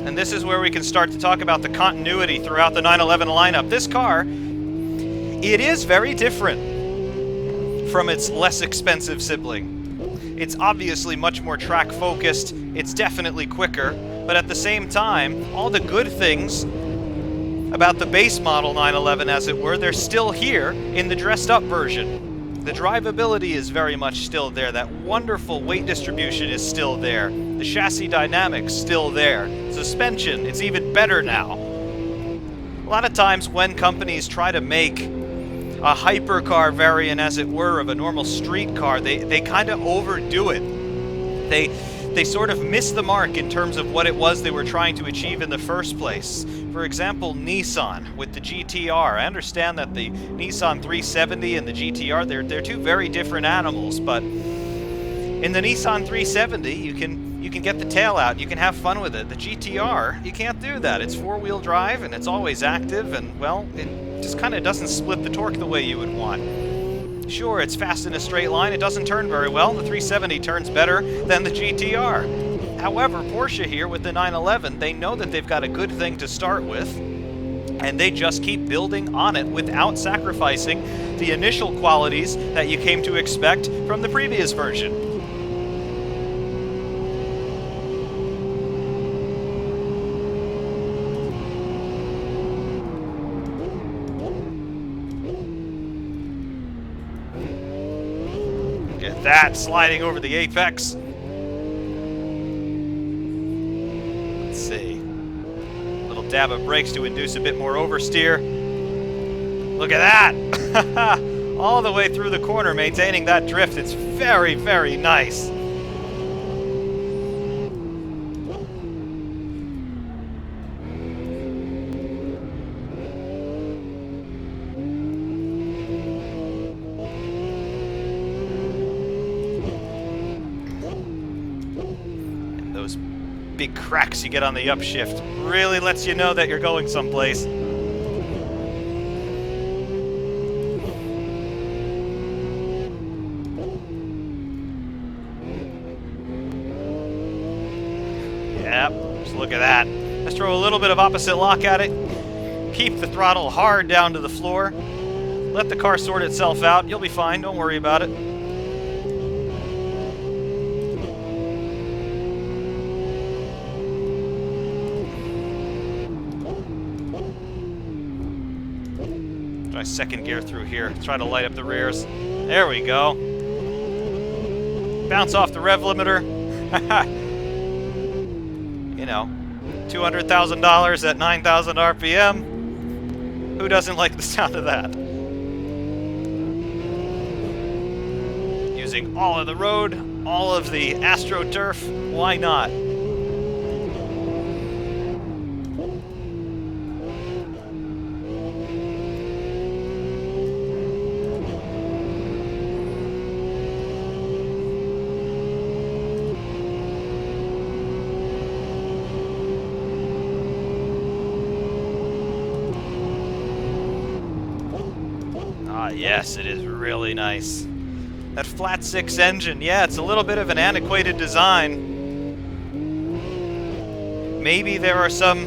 And this is where we can start to talk about the continuity throughout the 911 lineup. This car, it is very different from its less expensive sibling. It's obviously much more track focused, it's definitely quicker, but at the same time, all the good things about the base model 911, as it were, they're still here in the dressed up version. The drivability is very much still there. That wonderful weight distribution is still there. The chassis dynamics still there. Suspension, it's even better now. A lot of times when companies try to make a hypercar variant, as it were, of a normal street car, they kind of overdo it. They sort of miss the mark in terms of what it was they were trying to achieve in the first place. For example, Nissan with the GTR. I understand that the Nissan 370 and the GTR, they're two very different animals, but in the Nissan 370, you can get the tail out, you can have fun with it. The GTR, you can't do that. It's four-wheel drive and it's always active, and well, it just kind of doesn't split the torque the way you would want. Sure, it's fast in a straight line, it doesn't turn very well. The 370 turns better than the GTR. However, Porsche here with the 911, they know that they've got a good thing to start with, and they just keep building on it without sacrificing the initial qualities that you came to expect from the previous version. Look at that, sliding over the apex. Dab of brakes to induce a bit more oversteer. Look at that! All the way through the corner, maintaining that drift. It's very, very nice. And those big cracks you get on the upshift really lets you know that you're going someplace. Yep, just look at that. Let's throw a little bit of opposite lock at it. Keep the throttle hard down to the floor. Let the car sort itself out. You'll be fine, don't worry about it. my second gear through here. Try to light up the rears. There we go. Bounce off the rev limiter. You know, $200,000 at 9,000 RPM. Who doesn't like the sound of that? Using all of the road, all of the AstroTurf, why not? Yes, it is really nice. That flat six engine, yeah, it's a little bit of an antiquated design. Maybe there are some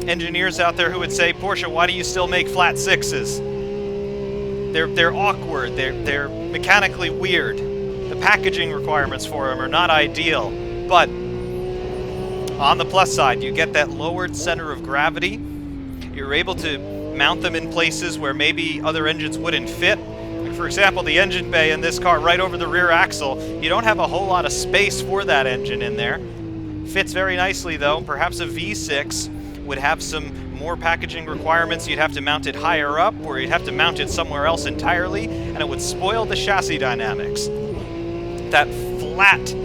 engineers out there who would say, Porsche, why do you still make flat sixes? They're awkward, they're mechanically weird. The packaging requirements for them are not ideal. But on the plus side, you get that lowered center of gravity. You're able to mount them in places where maybe other engines wouldn't fit. For example, the engine bay in this car right over the rear axle, you don't have a whole lot of space for that engine in there. Fits very nicely though. Perhaps a V6 would have some more packaging requirements. You'd have to mount it higher up, or you'd have to mount it somewhere else entirely, and it would spoil the chassis dynamics. That flat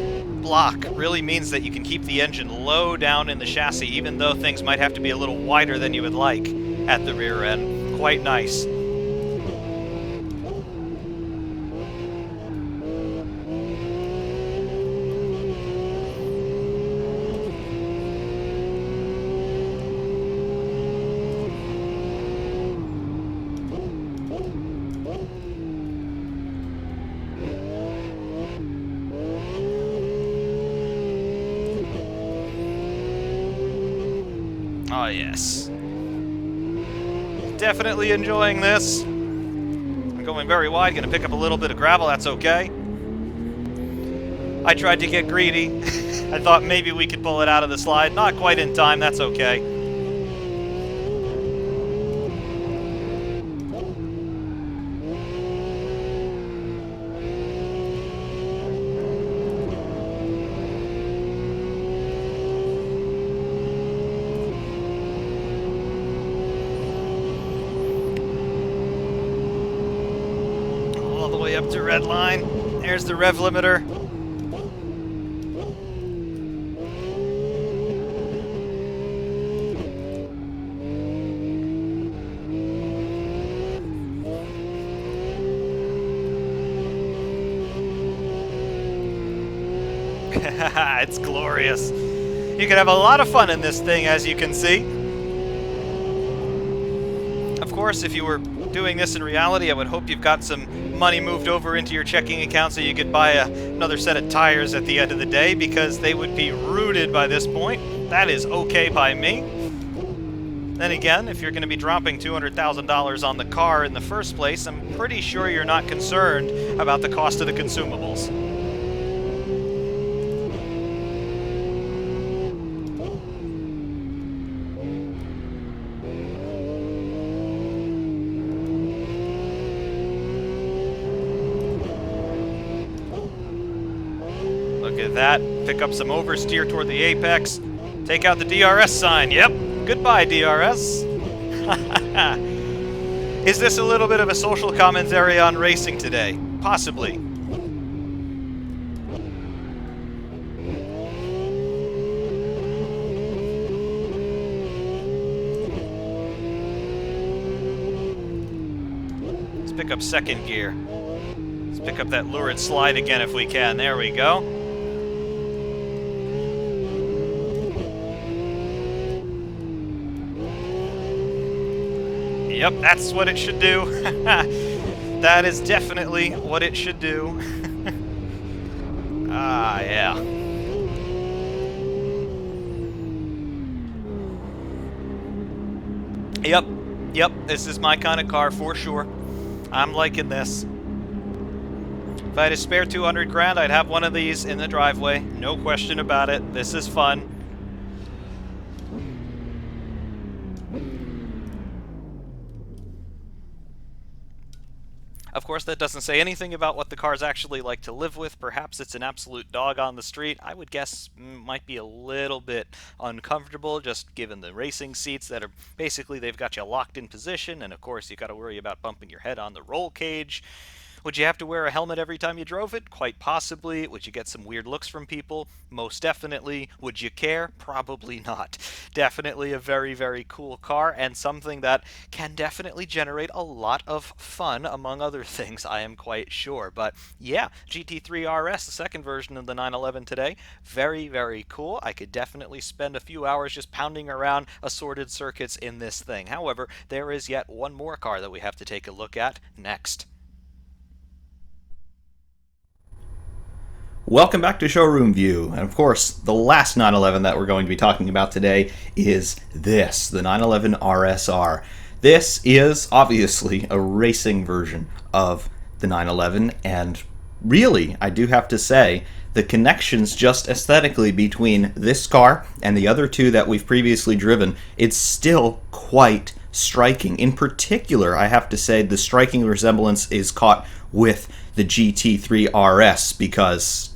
block really means that you can keep the engine low down in the chassis, even though things might have to be a little wider than you would like at the rear end. Quite nice. Oh yes. Definitely enjoying this. I'm going very wide, gonna pick up a little bit of gravel, that's okay. I tried to get greedy. I thought maybe we could pull it out of the slide. Not quite in time, that's okay. Up to red line. There's the rev limiter. It's glorious. You can have a lot of fun in this thing, as you can see. Of course, if you were doing this in reality, I would hope you've got some money moved over into your checking account so you could buy another set of tires at the end of the day, because they would be rooted by this point. That is okay by me. Then again, if you're going to be dropping $200,000 on the car in the first place, I'm pretty sure you're not concerned about the cost of the consumables. Look at that. Pick up some oversteer toward the apex. Take out the DRS sign. Yep. Goodbye, DRS. Is this a little bit of a social commentary on racing today? Possibly. Let's pick up second gear. Let's pick up that lurid slide again if we can. There we go. Yep, that's what it should do. That is definitely what it should do. Ah, yeah. Yep, this is my kind of car for sure. I'm liking this. If I had a spare 200 grand, I'd have one of these in the driveway. No question about it. This is fun. Of course, that doesn't say anything about what the car's actually like to live with. Perhaps it's an absolute dog on the street. I would guess might be a little bit uncomfortable, just given the racing seats that are basically they've got you locked in position, and of course you got to worry about bumping your head on the roll cage. Would you have to wear a helmet every time you drove it? Quite possibly. Would you get some weird looks from people? Most definitely. Would you care? Probably not. Definitely a very, very cool car, and something that can definitely generate a lot of fun, among other things, I am quite sure. But yeah, GT3 RS, the second version of the 911 today, very, very cool. I could definitely spend a few hours just pounding around assorted circuits in this thing. However, there is yet one more car that we have to take a look at next. Welcome back to Showroom View, and of course, the last 911 that we're going to be talking about today is this, the 911 RSR. This is obviously a racing version of the 911, and really, I do have to say, the connections just aesthetically between this car and the other two that we've previously driven, it's still quite striking. In particular, I have to say the striking resemblance is caught with the GT3 RS, because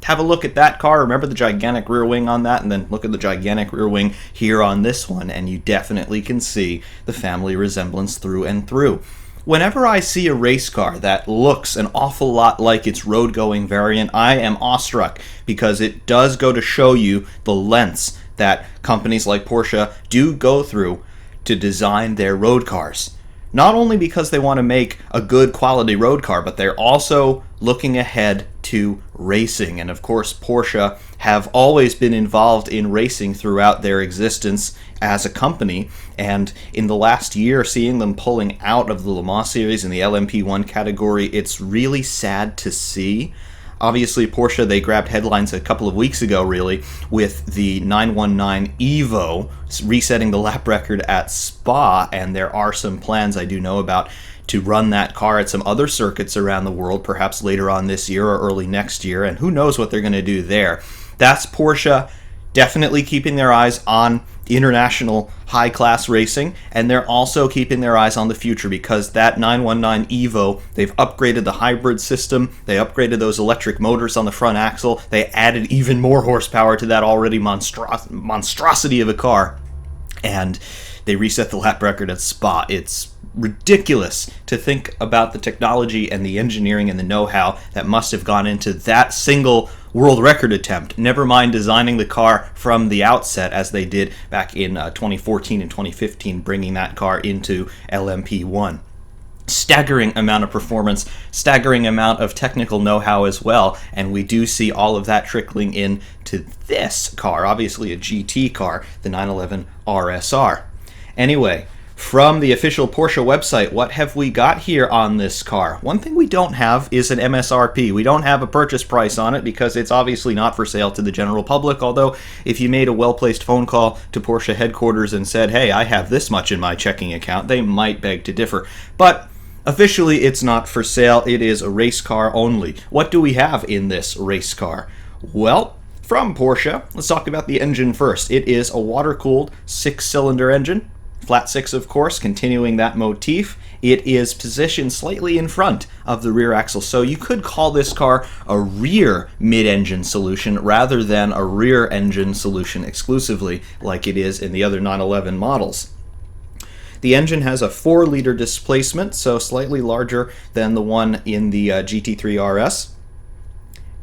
have a look at that car, remember the gigantic rear wing on that, and then look at the gigantic rear wing here on this one, and you definitely can see the family resemblance through and through. Whenever I see a race car that looks an awful lot like its road-going variant, I am awestruck, because it does go to show you the lengths that companies like Porsche do go through to design their road cars. Not only because they want to make a good quality road car, but they're also looking ahead to racing. And of course, Porsche have always been involved in racing throughout their existence as a company. And in the last year, seeing them pulling out of the Le Mans series in the LMP1 category, it's really sad to see. Obviously, Porsche, they grabbed headlines a couple of weeks ago, really, with the 919 Evo resetting the lap record at Spa, and there are some plans I do know about to run that car at some other circuits around the world, perhaps later on this year or early next year, and who knows what they're going to do there. That's Porsche definitely keeping their eyes on international high-class racing, and they're also keeping their eyes on the future, because that 919 Evo, they've upgraded the hybrid system, they upgraded those electric motors on the front axle, they added even more horsepower to that already monstrosity of a car, and they reset the lap record at Spa. It's ridiculous to think about the technology and the engineering and the know-how that must have gone into that single world record attempt, never mind designing the car from the outset as they did back in 2014 and 2015, bringing that car into LMP1. Staggering amount of performance, staggering amount of technical know-how as well, and we do see all of that trickling in to this car, obviously a GT car, the 911 RSR. Anyway, from the official Porsche website, what have we got here on this car? One thing we don't have is an MSRP. We don't have a purchase price on it because it's obviously not for sale to the general public, although if you made a well-placed phone call to Porsche headquarters and said, hey, I have this much in my checking account, they might beg to differ. But officially, it's not for sale. It is a race car only. What do we have in this race car? Well, from Porsche, let's talk about the engine first. It is a water-cooled 6-cylinder engine. Flat 6, of course, continuing that motif. It is positioned slightly in front of the rear axle, so you could call this car a rear mid-engine solution rather than a rear engine solution exclusively like it is in the other 911 models. The engine has a 4-liter displacement, so slightly larger than the one in the GT3 RS.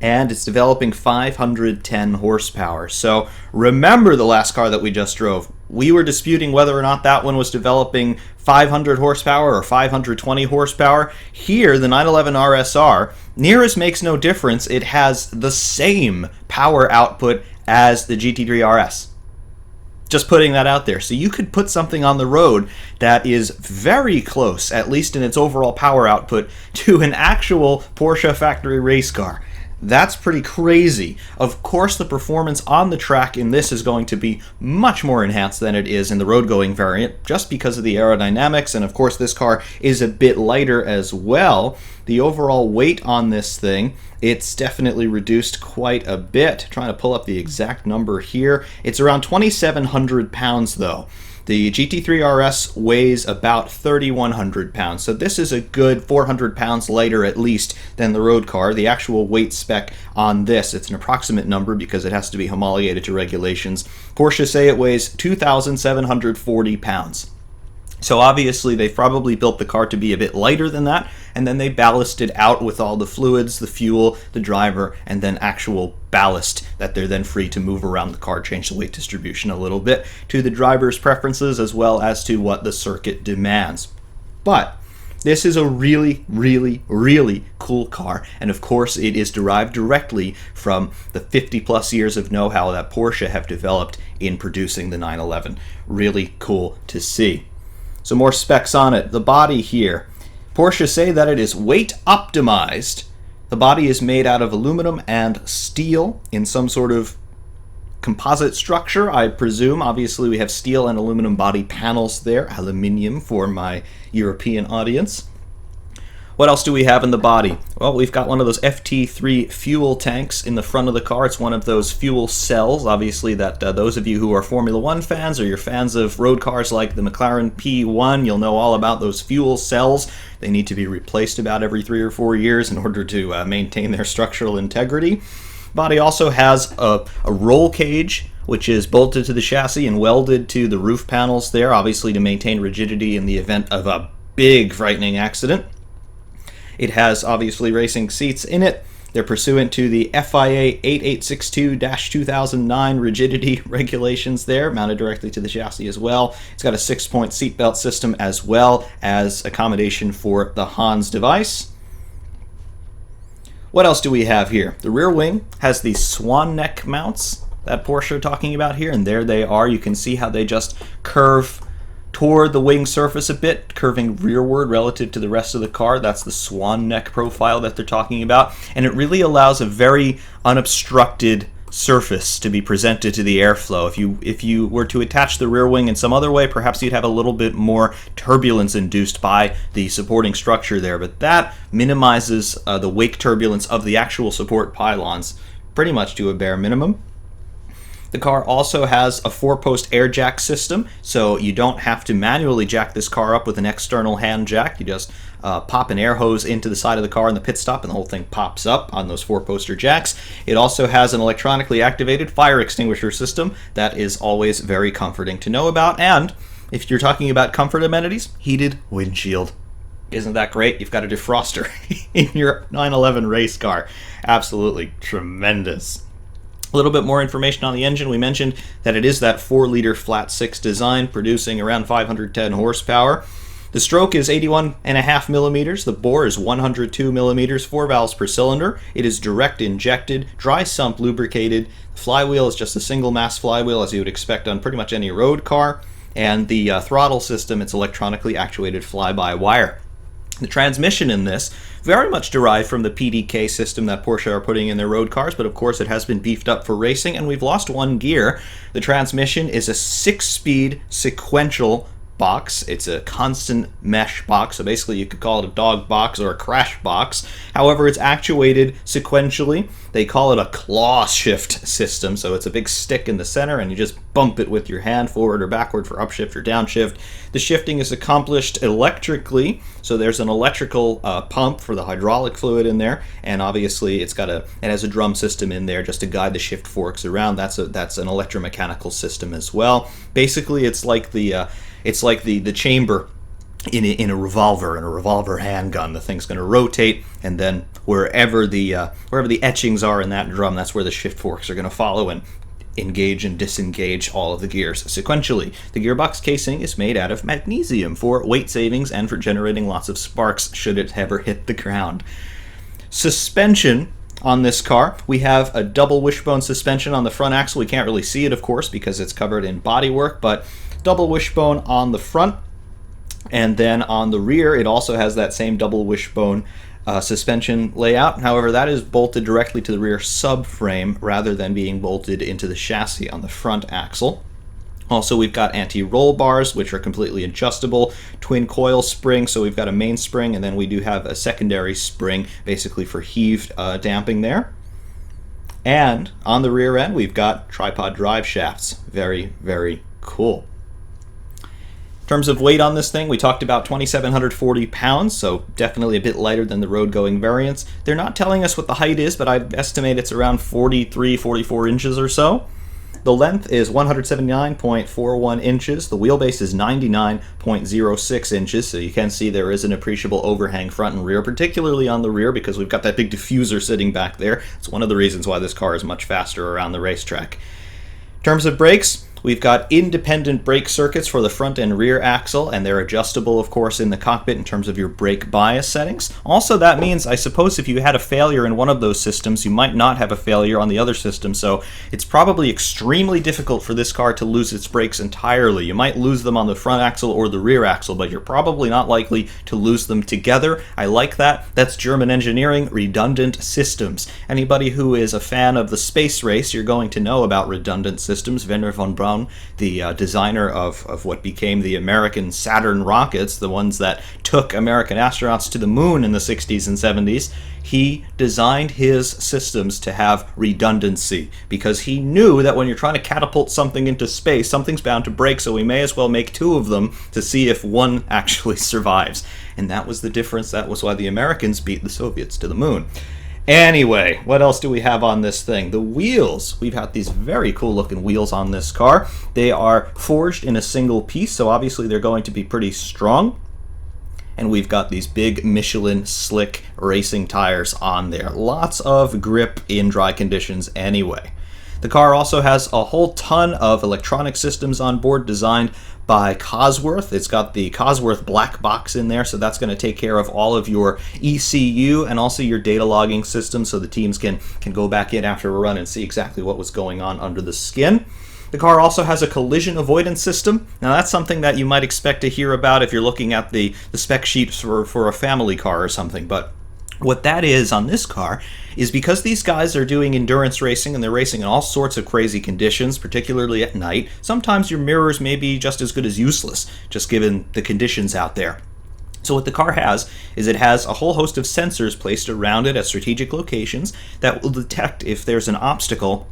And it's developing 510 horsepower. So remember the last car that we just drove. We were disputing whether or not that one was developing 500 horsepower or 520 horsepower. Here, the 911 RSR, near as makes no difference, it has the same power output as the GT3 RS. Just putting that out there. So you could put something on the road that is very close, at least in its overall power output, to an actual Porsche factory race car. That's pretty crazy. Of course, the performance on the track in this is going to be much more enhanced than it is in the road-going variant, just because of the aerodynamics, and of course this car is a bit lighter as well. The overall weight on this thing, it's definitely reduced quite a bit. Trying to pull up the exact number here. It's around 2,700 pounds though. The GT3 RS weighs about 3,100 pounds, so this is a good 400 pounds lighter at least than the road car. The actual weight spec on this, it's an approximate number because it has to be homologated to regulations. Porsche say it weighs 2,740 pounds. So obviously they probably built the car to be a bit lighter than that, and then they ballasted out with all the fluids, the fuel, the driver, and then actual ballast that they're then free to move around the car, change the weight distribution a little bit to the driver's preferences as well as to what the circuit demands. But this is a really, really, really cool car, and of course it is derived directly from the 50 plus years of know-how that Porsche have developed in producing the 911. Really cool to see. Some more specs on it. The body here. Porsche say that it is weight optimized. The body is made out of aluminum and steel in some sort of composite structure, I presume. Obviously we have steel and aluminum body panels there. Aluminium for my European audience. What else do we have in the body? Well, we've got one of those FT3 fuel tanks in the front of the car. It's one of those fuel cells, obviously, that those of you who are Formula One fans or you're fans of road cars like the McLaren P1, you'll know all about those fuel cells. They need to be replaced about every 3 or 4 years in order to maintain their structural integrity. Body also has a roll cage, which is bolted to the chassis and welded to the roof panels there, obviously to maintain rigidity in the event of a big, frightening accident. It has, obviously, racing seats in it. They're pursuant to the FIA 8862-2009 rigidity regulations there, mounted directly to the chassis as well. It's got a 6-point seatbelt system as well as accommodation for the Hans device. What else do we have here? The rear wing has these swan neck mounts that Porsche are talking about here, and there they are. You can see how they just curve toward the wing surface a bit, curving rearward relative to the rest of the car. That's the swan neck profile that they're talking about, and it really allows a very unobstructed surface to be presented to the airflow. If you were to attach the rear wing in some other way, perhaps you'd have a little bit more turbulence induced by the supporting structure there, but that minimizes the wake turbulence of the actual support pylons pretty much to a bare minimum. The car also has a 4-post air jack system, so you don't have to manually jack this car up with an external hand jack. You just pop an air hose into the side of the car in the pit stop and the whole thing pops up on those 4-poster jacks. It also has an electronically activated fire extinguisher system that is always very comforting to know about. And if you're talking about comfort amenities, heated windshield. Isn't that great? You've got a defroster in your 911 race car. Absolutely tremendous. A little bit more information on the engine. We mentioned that it is that 4-liter flat 6 design, producing around 510 horsepower. The stroke is 81.5 millimeters. The bore is 102 millimeters, 4 valves per cylinder. It is direct injected, dry sump lubricated. The flywheel is just a single mass flywheel, as you would expect on pretty much any road car. And the throttle system, it's electronically actuated fly-by-wire. The transmission in this, very much derived from the PDK system that Porsche are putting in their road cars, but of course it has been beefed up for racing, and we've lost one gear. The transmission is a 6-speed sequential box. It's a constant mesh box, so basically you could call it a dog box or a crash box. However, it's actuated sequentially. They call it a claw shift system, so it's a big stick in the center and you just bump it with your hand forward or backward for upshift or downshift. The shifting is accomplished electrically, so there's an electrical pump for the hydraulic fluid in there, and obviously it has a drum system in there just to guide the shift forks around. That's an electromechanical system as well. Basically, it's like the chamber in a revolver handgun. The thing's going to rotate, and then wherever the etchings are in that drum, that's where the shift forks are going to follow and engage and disengage all of the gears sequentially. The gearbox casing is made out of magnesium for weight savings and for generating lots of sparks should it ever hit the ground. Suspension on this car, we have a double wishbone suspension on the front axle. We can't really see it, of course, because it's covered in bodywork, but double wishbone on the front, and then on the rear it also has that same double wishbone suspension layout. However, that is bolted directly to the rear subframe rather than being bolted into the chassis on the front axle. Also, we've got anti-roll bars, which are completely adjustable, twin coil spring, so we've got a main spring, and then we do have a secondary spring, basically for heave damping there. And on the rear end, we've got tripod drive shafts. Very, very cool. terms of weight on this thing, we talked about 2,740 pounds, so definitely a bit lighter than the road-going variants. They're not telling us what the height is, but I'd estimate it's around 43, 44 inches or so. The length is 179.41 inches. The wheelbase is 99.06 inches, so you can see there is an appreciable overhang front and rear, particularly on the rear because we've got that big diffuser sitting back there. It's one of the reasons why this car is much faster around the racetrack. In terms of brakes, we've got independent brake circuits for the front and rear axle, and they're adjustable, of course, in the cockpit in terms of your brake bias settings. Also, that means, I suppose, if you had a failure in one of those systems, you might not have a failure on the other system, so it's probably extremely difficult for this car to lose its brakes entirely. You might lose them on the front axle or the rear axle, but you're probably not likely to lose them together. I like that. That's German engineering, redundant systems. Anybody who is a fan of the space race, you're going to know about redundant systems. Werner von Braun, the designer of what became the American Saturn rockets, the ones that took American astronauts to the moon in the 60s and 70s, he designed his systems to have redundancy because he knew that when you're trying to catapult something into space, something's bound to break, so we may as well make two of them to see if one actually survives. And that was the difference. That was why the Americans beat the Soviets to the moon. Anyway, what else do we have on this thing? The wheels. We've got these very cool looking wheels on this car. They are forged in a single piece, so obviously they're going to be pretty strong. And we've got these big Michelin slick racing tires on there. Lots of grip in dry conditions anyway. The car also has a whole ton of electronic systems on board designed by Cosworth. It's got the Cosworth black box in there, so that's going to take care of all of your ECU and also your data logging system, so the teams can go back in after a run and see exactly what was going on under the skin. The car also has a collision avoidance system. Now that's something that you might expect to hear about if you're looking at the spec sheets for a family car or something, but what that is on this car is because these guys are doing endurance racing and they're racing in all sorts of crazy conditions, particularly at night, sometimes your mirrors may be just as good as useless, just given the conditions out there. So what the car has is it has a whole host of sensors placed around it at strategic locations that will detect if there's an obstacle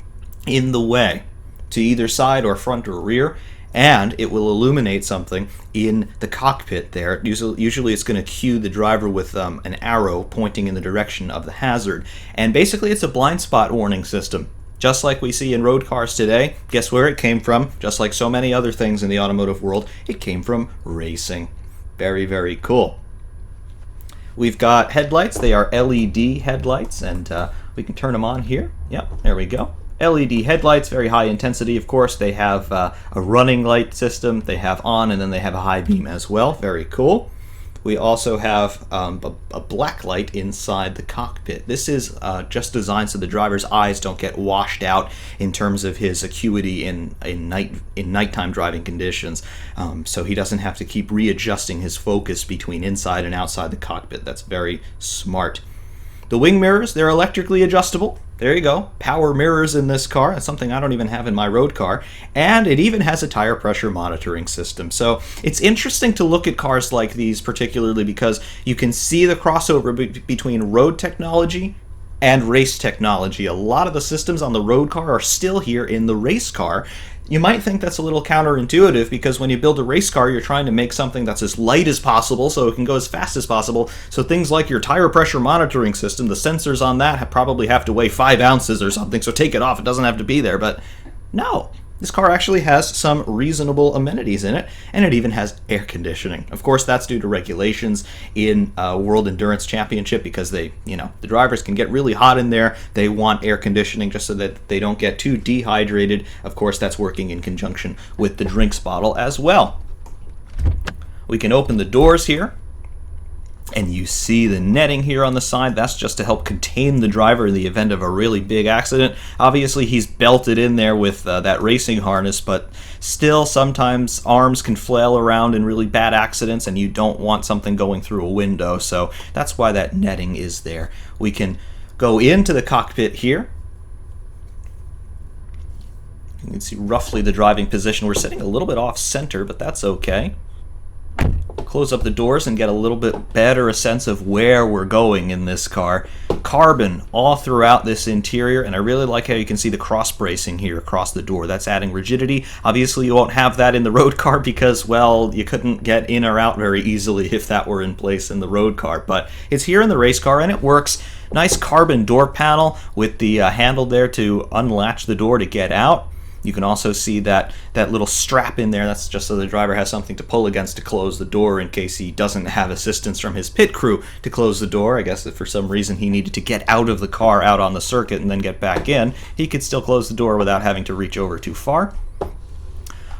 in the way, to either side or front or rear, and it will illuminate something in the cockpit there. Usually it's going to cue the driver with an arrow pointing in the direction of the hazard. And basically it's a blind spot warning system. Just like we see in road cars today. Guess where it came from? Just like so many other things in the automotive world, it came from racing. Very, very cool. We've got headlights. They are LED headlights, and we can turn them on here. Yep, there we go. LED headlights, very high intensity, of course. They have a running light system, they have on, and then they have a high beam as well. Very cool. We also have a black light inside the cockpit. This is just designed so the driver's eyes don't get washed out in terms of his acuity in nighttime driving conditions. So he doesn't have to keep readjusting his focus between inside and outside the cockpit. That's very smart. The wing mirrors, they're electrically adjustable. There you go. Power mirrors in this car. That's something I don't even have in my road car. And it even has a tire pressure monitoring system. So it's interesting to look at cars like these, particularly because you can see the crossover between road technology and race technology. A lot of the systems on the road car are still here in the race car. You might think that's a little counterintuitive because when you build a race car, you're trying to make something that's as light as possible so it can go as fast as possible. So things like your tire pressure monitoring system, the sensors on that probably have to weigh 5 ounces or something, so take it off. It doesn't have to be there. But no, this car actually has some reasonable amenities in it, and it even has air conditioning. Of course, that's due to regulations in World Endurance Championship because the drivers can get really hot in there. They want air conditioning just so that they don't get too dehydrated. Of course, that's working in conjunction with the drinks bottle as well. We can open the doors here, and you see the netting here on the side. That's just to help contain the driver in the event of a really big accident. Obviously, he's belted in there with that racing harness, but still sometimes arms can flail around in really bad accidents, and you don't want something going through a window, so that's why that netting is there. We can go into the cockpit here. You can see roughly the driving position. We're sitting a little bit off center, but that's okay. close up the doors and get a little bit better a sense of where we're going in this car. Carbon all throughout this interior, and I really like how you can see the cross bracing here across the door. That's adding rigidity. Obviously you won't have that in the road car because, well, you couldn't get in or out very easily if that were in place in the road car, but it's here in the race car and it works. Nice carbon door panel with the handle there to unlatch the door to get out. You can also see that little strap in there. That's just so the driver has something to pull against to close the door in case he doesn't have assistance from his pit crew to close the door. I guess if for some reason he needed to get out of the car out on the circuit and then get back in, he could still close the door without having to reach over too far.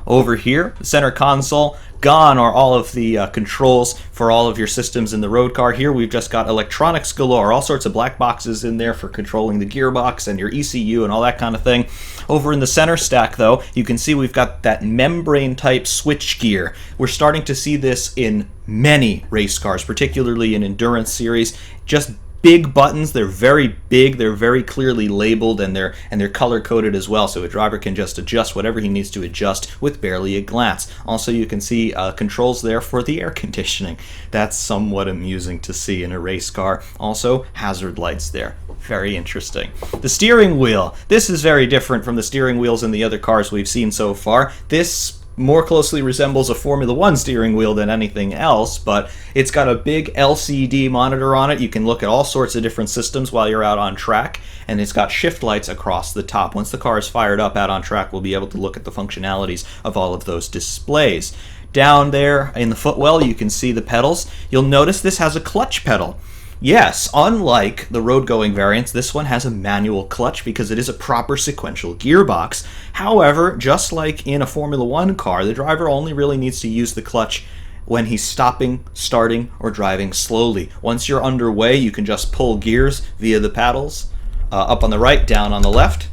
Over here, the center console, gone are all of the controls for all of your systems in the road car. Here we've just got electronics galore, all sorts of black boxes in there for controlling the gearbox and your ECU and all that kind of thing. Over in the center stack, though, you can see we've got that membrane type switch gear. We're starting to see this in many race cars, particularly in endurance series. Just big buttons. They're very big, they're very clearly labeled, and they're color coded as well, so a driver can just adjust whatever he needs to adjust with barely a glance. Also, you can see controls there for the air conditioning. That's somewhat amusing to see in a race car. Also, hazard lights there. Very interesting. The steering wheel. This is very different from the steering wheels in the other cars we've seen so far. This more closely resembles a Formula 1 steering wheel than anything else, but it's got a big LCD monitor on it. You can look at all sorts of different systems while you're out on track, and it's got shift lights across the top. Once the car is fired up out on track, we'll be able to look at the functionalities of all of those displays. Down there in the footwell, you can see the pedals. You'll notice this has a clutch pedal. Yes, unlike the road-going variants, this one has a manual clutch because it is a proper sequential gearbox. However, just like in a Formula 1 car, the driver only really needs to use the clutch when he's stopping, starting, or driving slowly. Once you're underway, you can just pull gears via the paddles, up on the right, down on the left,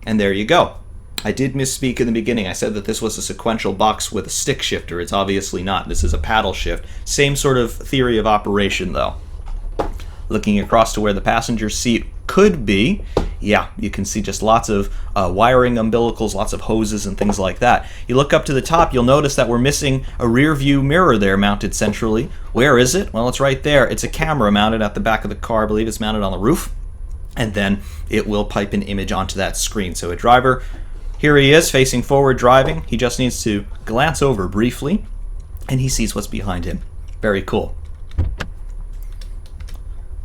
and there you go. I did misspeak in the beginning. I said that this was a sequential box with a stick shifter. It's obviously not. This is a paddle shift. Same sort of theory of operation, though. Looking across to where the passenger seat could be, yeah, you can see just lots of wiring umbilicals, lots of hoses and things like that. You look up to the top, you'll notice that we're missing a rear view mirror there mounted centrally. Where is it? Well, it's right there. It's a camera mounted at the back of the car. I believe it's mounted on the roof. And then it will pipe an image onto that screen. So a driver, here he is facing forward driving. He just needs to glance over briefly and he sees what's behind him. Very cool.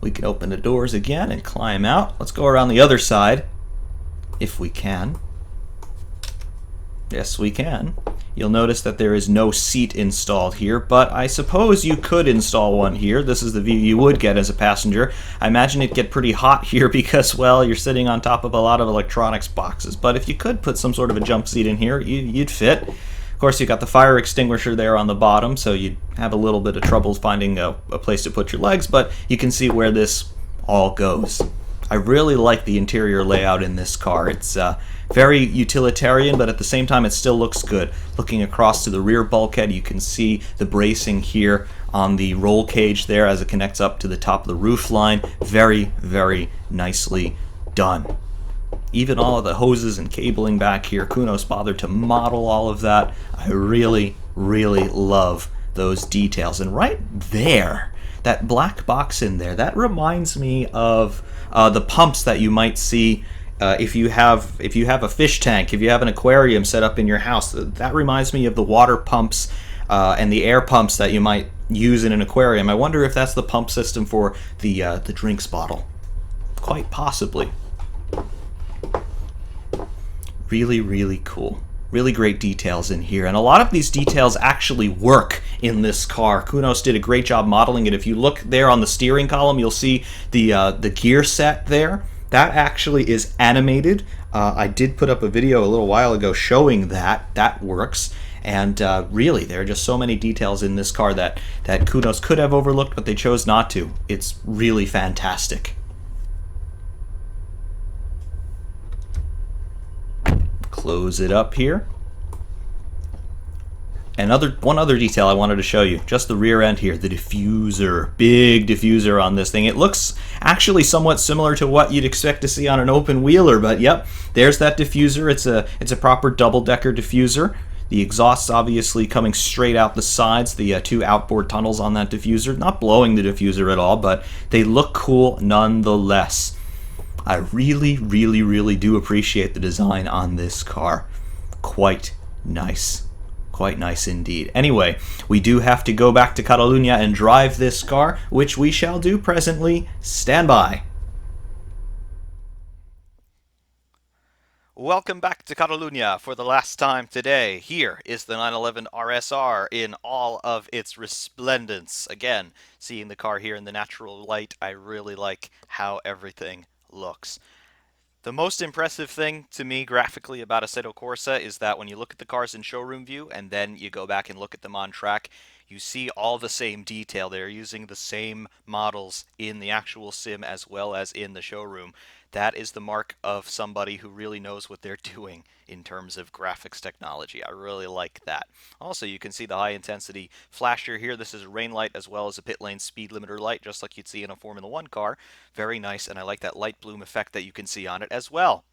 We can open the doors again and climb out. Let's go around the other side, if we can. Yes, we can. You'll notice that there is no seat installed here, but I suppose you could install one here. This is the view you would get as a passenger. I imagine it'd get pretty hot here because, well, you're sitting on top of a lot of electronics boxes. But if you could put some sort of a jump seat in here, you'd fit. Of course, you've got the fire extinguisher there on the bottom, so you'd have a little bit of trouble finding a place to put your legs, but you can see where this all goes. I really like the interior layout in this car. It's very utilitarian, but at the same time it still looks good. Looking across to the rear bulkhead, you can see the bracing here on the roll cage there as it connects up to the top of the roof line. Very, very nicely done. Even all of the hoses and cabling back here, Kunos bothered to model all of that. I really, really love those details. And right there, that black box in there, that reminds me of the pumps that you might see if you have a fish tank, if you have an aquarium set up in your house. That reminds me of the water pumps and the air pumps that you might use in an aquarium. I wonder if that's the pump system for the drinks bottle. Quite possibly. Really, really cool. Really great details in here. And a lot of these details actually work in this car. Kunos did a great job modeling it. If you look there on the steering column, you'll see the gear set there. That actually is animated. I did put up a video a little while ago showing that. That works. And really, there are just so many details in this car that Kunos could have overlooked, but they chose not to. It's really fantastic. Close it up here. And one other detail I wanted to show you, just the rear end here, the diffuser, big diffuser on this thing. It looks actually somewhat similar to what you'd expect to see on an open wheeler, but yep, there's that diffuser. It's a proper double-decker diffuser. The exhaust's obviously coming straight out the sides, the two outboard tunnels on that diffuser, not blowing the diffuser at all, but they look cool nonetheless. I really, really, really do appreciate the design on this car. Quite nice. Quite nice indeed. Anyway, we do have to go back to Catalunya and drive this car, which we shall do presently. Stand by. Welcome back to Catalunya for the last time today. Here is the 911 RSR in all of its resplendence. Again, seeing the car here in the natural light, I really like how everything looks. The most impressive thing to me graphically about Assetto Corsa is that when you look at the cars in showroom view and then you go back and look at them on track, you see all the same detail. They're using the same models in the actual sim as well as in the showroom. That is the mark of somebody who really knows what they're doing in terms of graphics technology. I really like that. Also, you can see the high intensity flasher here. This is a rain light as well as a pit lane speed limiter light, just like you'd see in a Formula 1 car. Very nice, and I like that light bloom effect that you can see on it as well.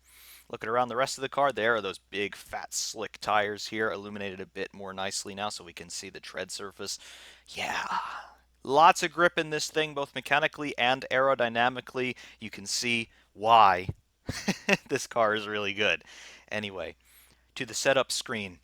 Looking around the rest of the car, there are those big, fat, slick tires here, illuminated a bit more nicely now so we can see the tread surface. Yeah, lots of grip in this thing, both mechanically and aerodynamically. You can see why this car is really good. Anyway, to the setup screen.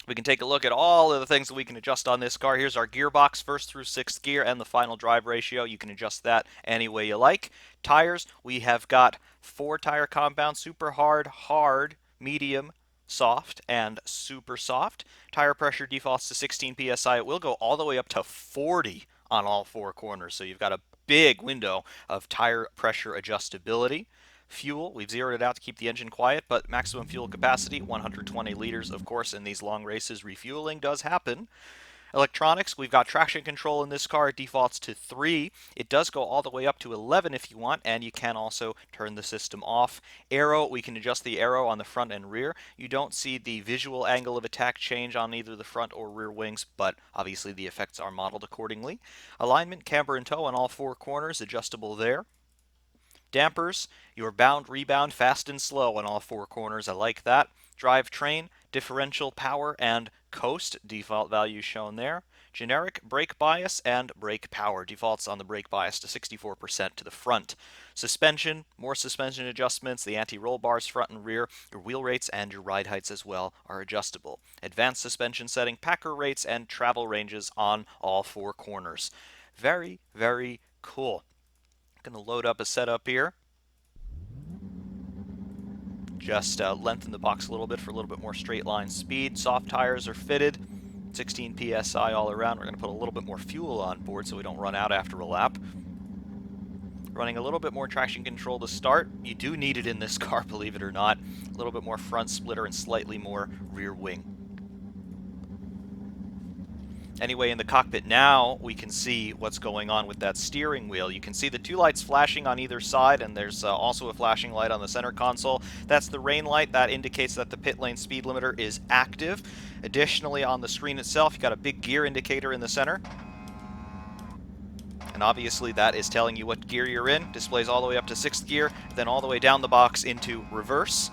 We can take a look at all of the things that we can adjust on this car. Here's our gearbox, first through sixth gear, and the final drive ratio. You can adjust that any way you like. Tires, we have got 4 tire compounds, super hard, hard, medium, soft, and super soft. Tire pressure defaults to 16 psi. It will go all the way up to 40 on all 4 corners, so you've got a big window of tire pressure adjustability. Fuel, we've zeroed it out to keep the engine quiet, but maximum fuel capacity, 120 liters. Of course, in these long races, refueling does happen. Electronics, we've got traction control in this car. It defaults to 3. It does go all the way up to 11 if you want, and you can also turn the system off. Aero, we can adjust the aero on the front and rear. You don't see the visual angle of attack change on either the front or rear wings, but obviously the effects are modeled accordingly. Alignment, camber, and tow on all 4 corners, adjustable there. Dampers, your bound, rebound, fast and slow on all 4 corners. I like that. Drivetrain, differential power, and coast, default values shown there. Generic, brake bias, and brake power. Defaults on the brake bias to 64% to the front. Suspension, more suspension adjustments. The anti-roll bars front and rear. Your wheel rates and your ride heights as well are adjustable. Advanced suspension setting, packer rates, and travel ranges on all 4 corners. Very, very cool. Going to load up a setup here. Just lengthen the box a little bit for a little bit more straight line speed. Soft tires are fitted, 16 psi all around. We're going to put a little bit more fuel on board so we don't run out after a lap. Running a little bit more traction control to start. You do need it in this car, believe it or not. A little bit more front splitter and slightly more rear wing. Anyway, in the cockpit now, we can see what's going on with that steering wheel. You can see the 2 lights flashing on either side, and there's also a flashing light on the center console. That's the rain light. That indicates that the pit lane speed limiter is active. Additionally, on the screen itself, you've got a big gear indicator in the center. And obviously, that is telling you what gear you're in. Displays all the way up to 6th gear, then all the way down the box into reverse.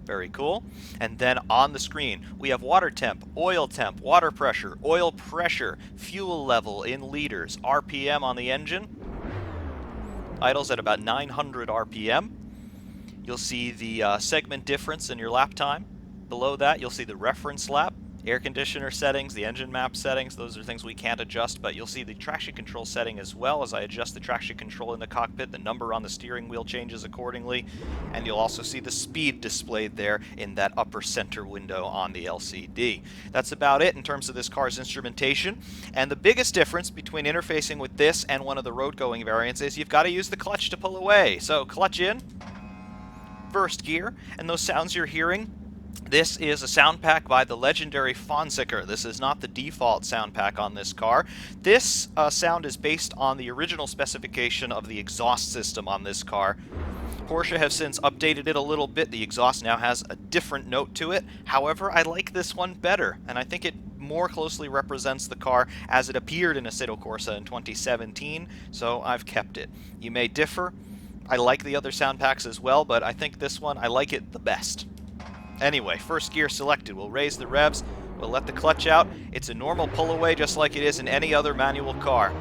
Very cool. And then on the screen, we have water temp, water pressure, oil pressure, fuel level in liters, RPM on the engine. Idles at about 900 RPM. You'll see the segment difference in your lap time. Below that, you'll see the reference lap, air conditioner settings, the engine map settings. Those are things we can't adjust, but you'll see the traction control setting as well. As I adjust the traction control in the cockpit, the number on the steering wheel changes accordingly, and you'll also see the speed displayed there in that upper center window on the LCD. That's about it in terms of this car's instrumentation, and the biggest difference between interfacing with this and one of the road-going variants is you've got to use the clutch to pull away. So clutch in, first gear, and those sounds you're hearing, this is a sound pack by the legendary Fonseca. This is not the default sound pack on this car. This sound is based on the original specification of the exhaust system on this car. Porsche have since updated it a little bit. The exhaust now has a different note to it. However, I like this one better, and I think it more closely represents the car as it appeared in Assetto Corsa in 2017, so I've kept it. You may differ. I like the other sound packs as well, but I think this one, I like it the best. Anyway, first gear selected. We'll raise the revs. We'll let the clutch out. It's a normal pull away just like it is in any other manual car.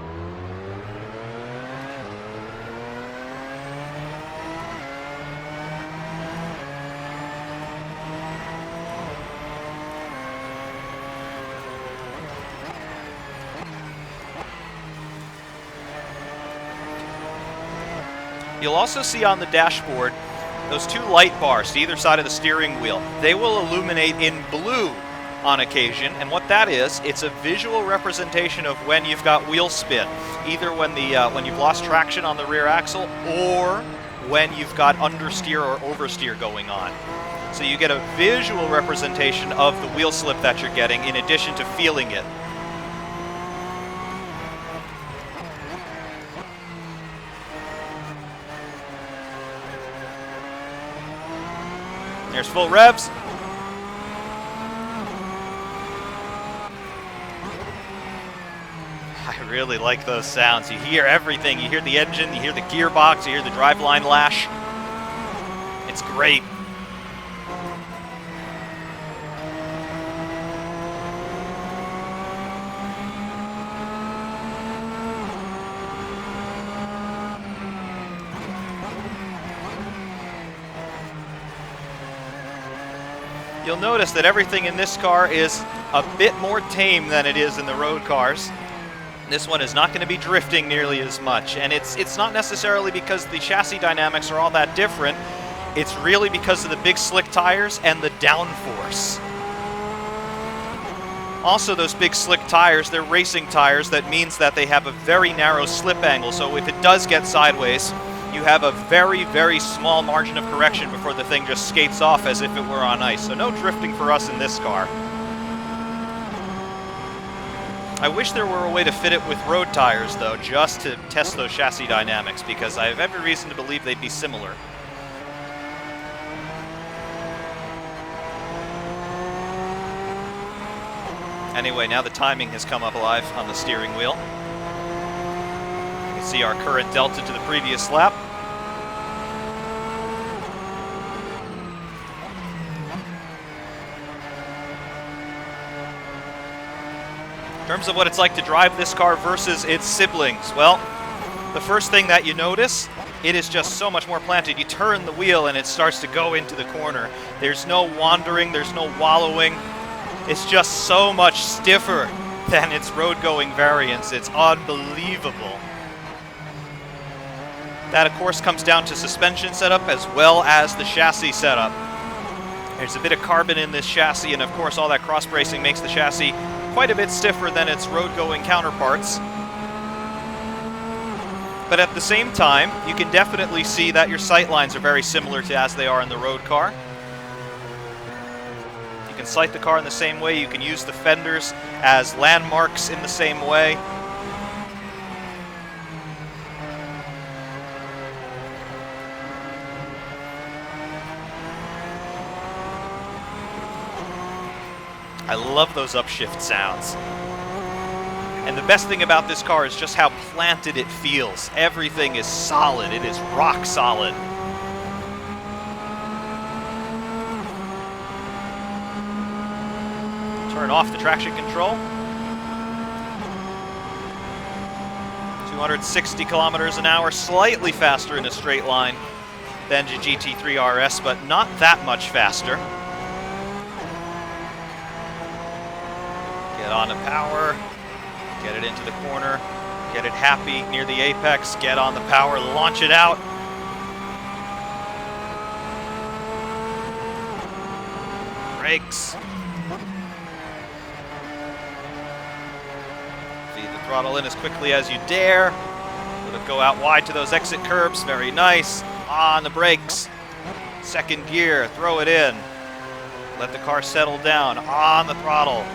You'll also see on the dashboard those two light bars to either side of the steering wheel. They will illuminate in blue on occasion, and what that is, it's a visual representation of when you've got wheel spin, either when you've lost traction on the rear axle or when you've got understeer or oversteer going on. So you get a visual representation of the wheel slip that you're getting in addition to feeling it. There's full revs. I really like those sounds. You hear everything. You hear the engine, you hear the gearbox, you hear the driveline lash. It's great. You'll notice that everything in this car is a bit more tame than it is in the road cars. This one is not going to be drifting nearly as much, and it's not necessarily because the chassis dynamics are all that different. It's really because of the big slick tires and the downforce. Also, those big slick tires, they're racing tires. That means that they have a very narrow slip angle, so if it does get sideways, you have a very, very small margin of correction before the thing just skates off as if it were on ice. So no drifting for us in this car. I wish there were a way to fit it with road tires, though, just to test those chassis dynamics, because I have every reason to believe they'd be similar. Anyway, now the timing has come up live on the steering wheel. You can see our current delta to the previous lap. In terms of what it's like to drive this car versus its siblings, well, the first thing that you notice, it is just so much more planted. You turn the wheel and it starts to go into the corner. There's no wandering, there's no wallowing. It's just so much stiffer than its road-going variants. It's unbelievable. That, of course, comes down to suspension setup as well as the chassis setup. There's a bit of carbon in this chassis, and of course all that cross-bracing makes the chassis quite a bit stiffer than its road-going counterparts. But at the same time, you can definitely see that your sight lines are very similar to as they are in the road car. You can sight the car in the same way. You can use the fenders as landmarks in the same way. I love those upshift sounds. And the best thing about this car is just how planted it feels. Everything is solid. It is rock solid. Turn off the traction control. 260 kilometers an hour, slightly faster in a straight line than the GT3 RS, but not that much faster. Get on to power, get it into the corner, get it happy near the apex, get on the power, launch it out. Brakes. Feed the throttle in as quickly as you dare. Let it go out wide to those exit curbs, very nice. On the brakes. Second gear, throw it in. Let the car settle down, on the throttle.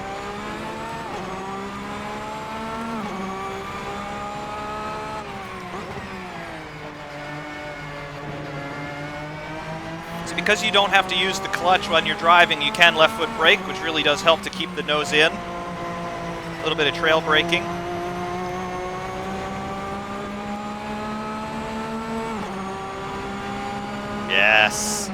Because you don't have to use the clutch when you're driving, you can left foot brake, which really does help to keep the nose in. A little bit of trail braking. Yes.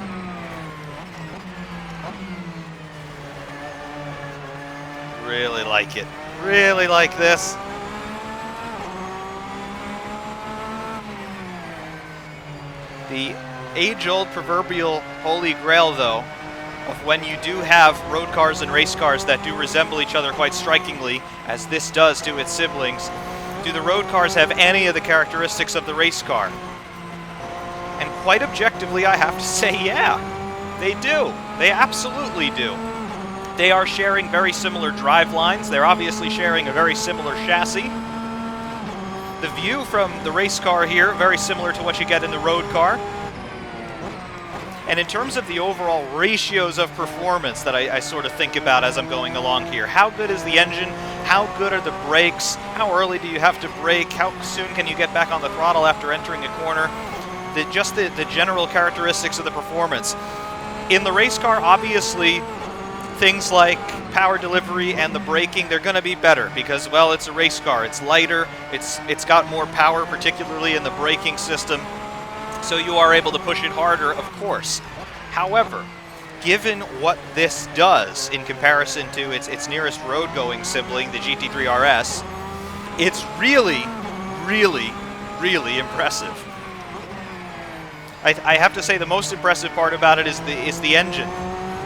like it. Really like this. The age-old proverbial holy grail, though, of when you do have road cars and race cars that do resemble each other quite strikingly, as this does to its siblings, do the road cars have any of the characteristics of the race car? And quite objectively, I have to say, yeah, they do. They absolutely do. They are sharing very similar drive lines. They're obviously sharing a very similar chassis. The view from the race car here, very similar to what you get in the road car. And in terms of the overall ratios of performance that I sort of think about as I'm going along here, how good is the engine? How good are the brakes? How early do you have to brake? How soon can you get back on the throttle after entering a corner? Just the general characteristics of the performance. In the race car, obviously, things like power delivery and the braking, they're going to be better because, well, it's a race car. It's lighter. It's got more power, particularly in the braking system. So you are able to push it harder, of course. However, given what this does in comparison to its nearest road-going sibling, the GT3 RS, it's really, really, really impressive. I have to say the most impressive part about it is the engine.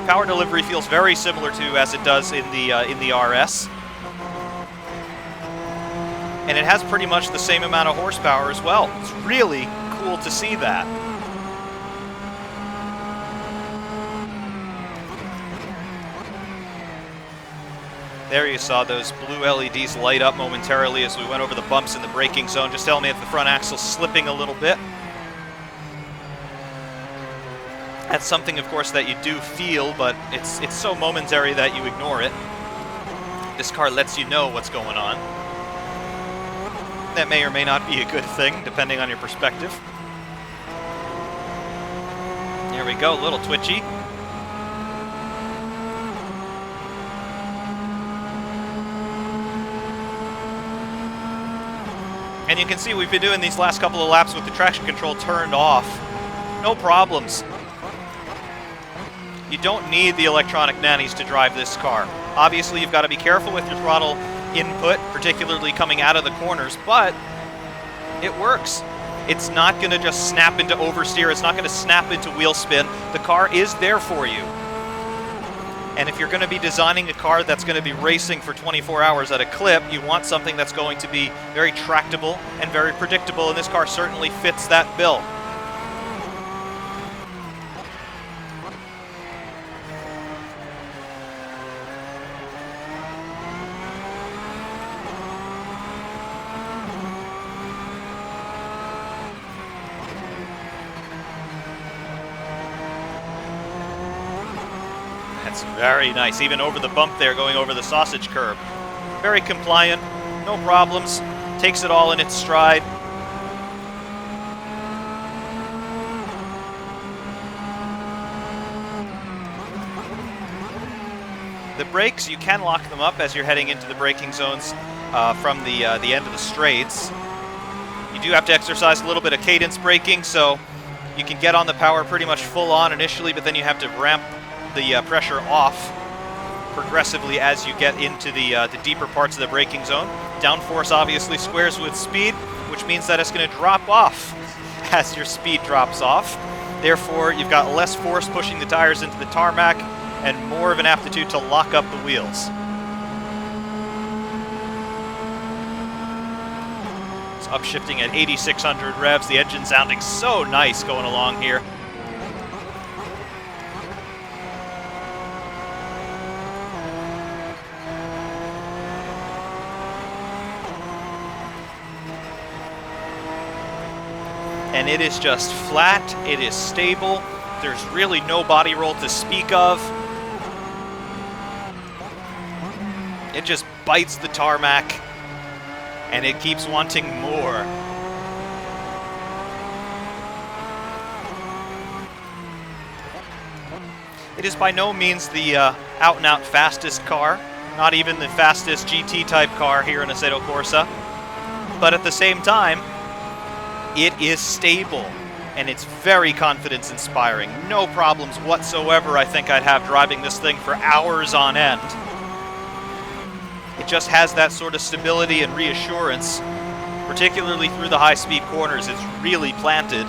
Power delivery feels very similar to as it does in the RS. And it has pretty much the same amount of horsepower as well. It's really cool to see that. There you saw those blue LEDs light up momentarily as we went over the bumps in the braking zone, just telling me that the front axle's slipping a little bit. That's something, of course, that you do feel, but it's so momentary that you ignore it. This car lets you know what's going on. That may or may not be a good thing, depending on your perspective. There we go, a little twitchy. And you can see we've been doing these last couple of laps with the traction control turned off. No problems. You don't need the electronic nannies to drive this car. Obviously, you've got to be careful with your throttle input, particularly coming out of the corners, but it works. It's not going to just snap into oversteer. It's not going to snap into wheel spin. The car is there for you. And if you're going to be designing a car that's going to be racing for 24 hours at a clip, you want something that's going to be very tractable and very predictable, and this car certainly fits that bill. That's very nice, even over the bump there, going over the sausage curb. Very compliant, no problems, takes it all in its stride. The brakes, you can lock them up as you're heading into the braking zones from the end of the straights. You do have to exercise a little bit of cadence braking, so you can get on the power pretty much full on initially, but then you have to ramp the pressure off progressively as you get into the deeper parts of the braking zone. Downforce obviously squares with speed, which means that it's going to drop off as your speed drops off. Therefore, you've got less force pushing the tires into the tarmac and more of an aptitude to lock up the wheels. It's upshifting at 8,600 revs. The engine sounding so nice going along here. And it is just flat, it is stable, there's really no body roll to speak of. It just bites the tarmac, and it keeps wanting more. It is by no means the out-and-out fastest car, not even the fastest GT-type car here in Assetto Corsa, but at the same time, it is stable, and it's very confidence-inspiring. No problems whatsoever I think I'd have driving this thing for hours on end. It just has that sort of stability and reassurance, particularly through the high-speed corners. It's really planted.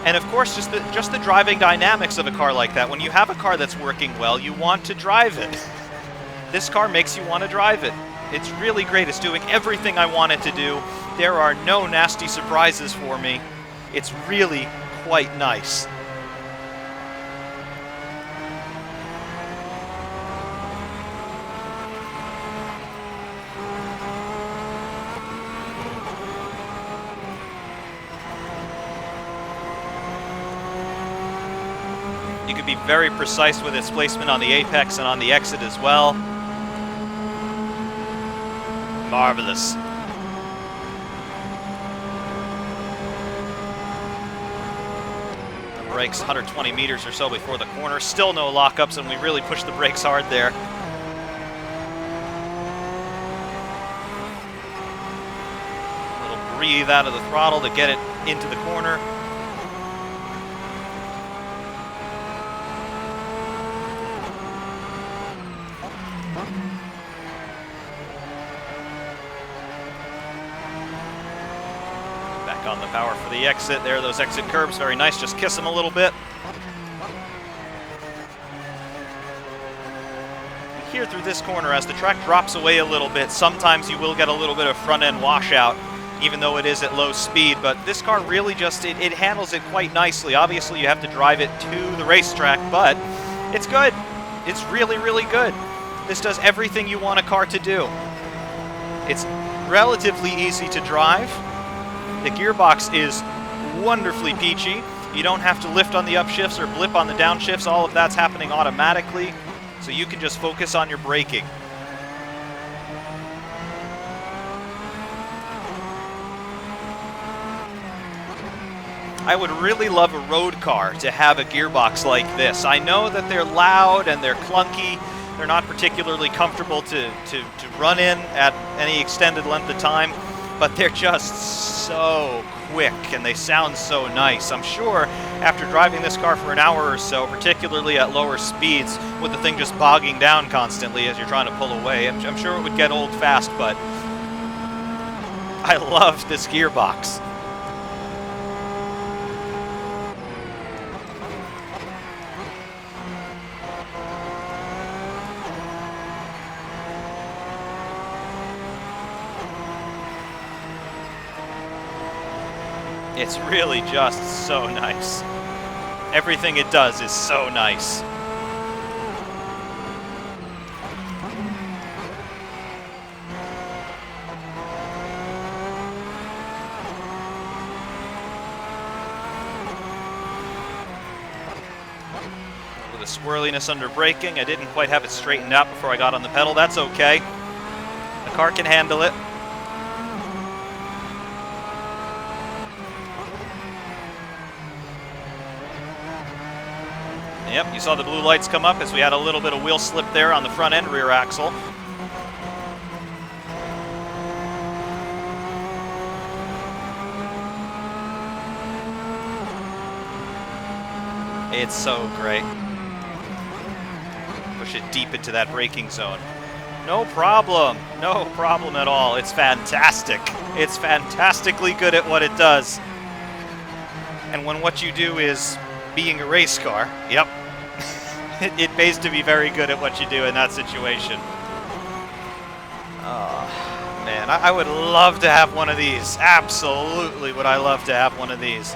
And of course, just the driving dynamics of a car like that. When you have a car that's working well, you want to drive it. This car makes you want to drive it. It's really great. It's doing everything I want it to do. There are no nasty surprises for me. It's really quite nice. You can be very precise with its placement on the apex and on the exit as well. Marvelous. The brakes 120 meters or so before the corner. Still no lockups, and we really pushed the brakes hard there. A little breathe out of the throttle to get it into the corner. On the power for the exit. There, those exit curbs, very nice. Just kiss them a little bit. Here through this corner, as the track drops away a little bit, sometimes you will get a little bit of front-end washout, even though it is at low speed. But this car really just, it handles it quite nicely. Obviously, you have to drive it to the racetrack, but it's good. It's really, really good. This does everything you want a car to do. It's relatively easy to drive. The gearbox is wonderfully peachy. You don't have to lift on the upshifts or blip on the downshifts. All of that's happening automatically, so you can just focus on your braking. I would really love a road car to have a gearbox like this. I know that they're loud and they're clunky. They're not particularly comfortable to run in at any extended length of time, but they're just so quick and they sound so nice. I'm sure after driving this car for an hour or so, particularly at lower speeds, with the thing just bogging down constantly as you're trying to pull away, I'm sure it would get old fast, but I love this gearbox. It's really just so nice. Everything it does is so nice. With the swirliness under braking, I didn't quite have it straightened out before I got on the pedal. That's okay. The car can handle it. Yep, you saw the blue lights come up as we had a little bit of wheel slip there on the front and rear axle. It's so great. Push it deep into that braking zone. No problem. No problem at all. It's fantastic. It's fantastically good at what it does. And when what you do is being a race car, yep, it pays to be very good at what you do in that situation. Oh, man, I would love to have one of these. Absolutely would I love to have one of these.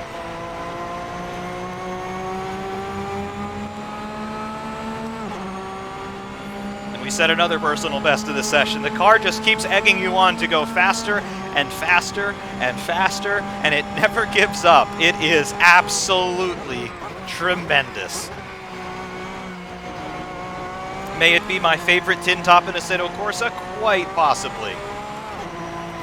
And we set another personal best of the session. The car just keeps egging you on to go faster and faster and faster, and it never gives up. It is absolutely tremendous. May it be my favorite tin top in Assetto Corsa? Quite possibly.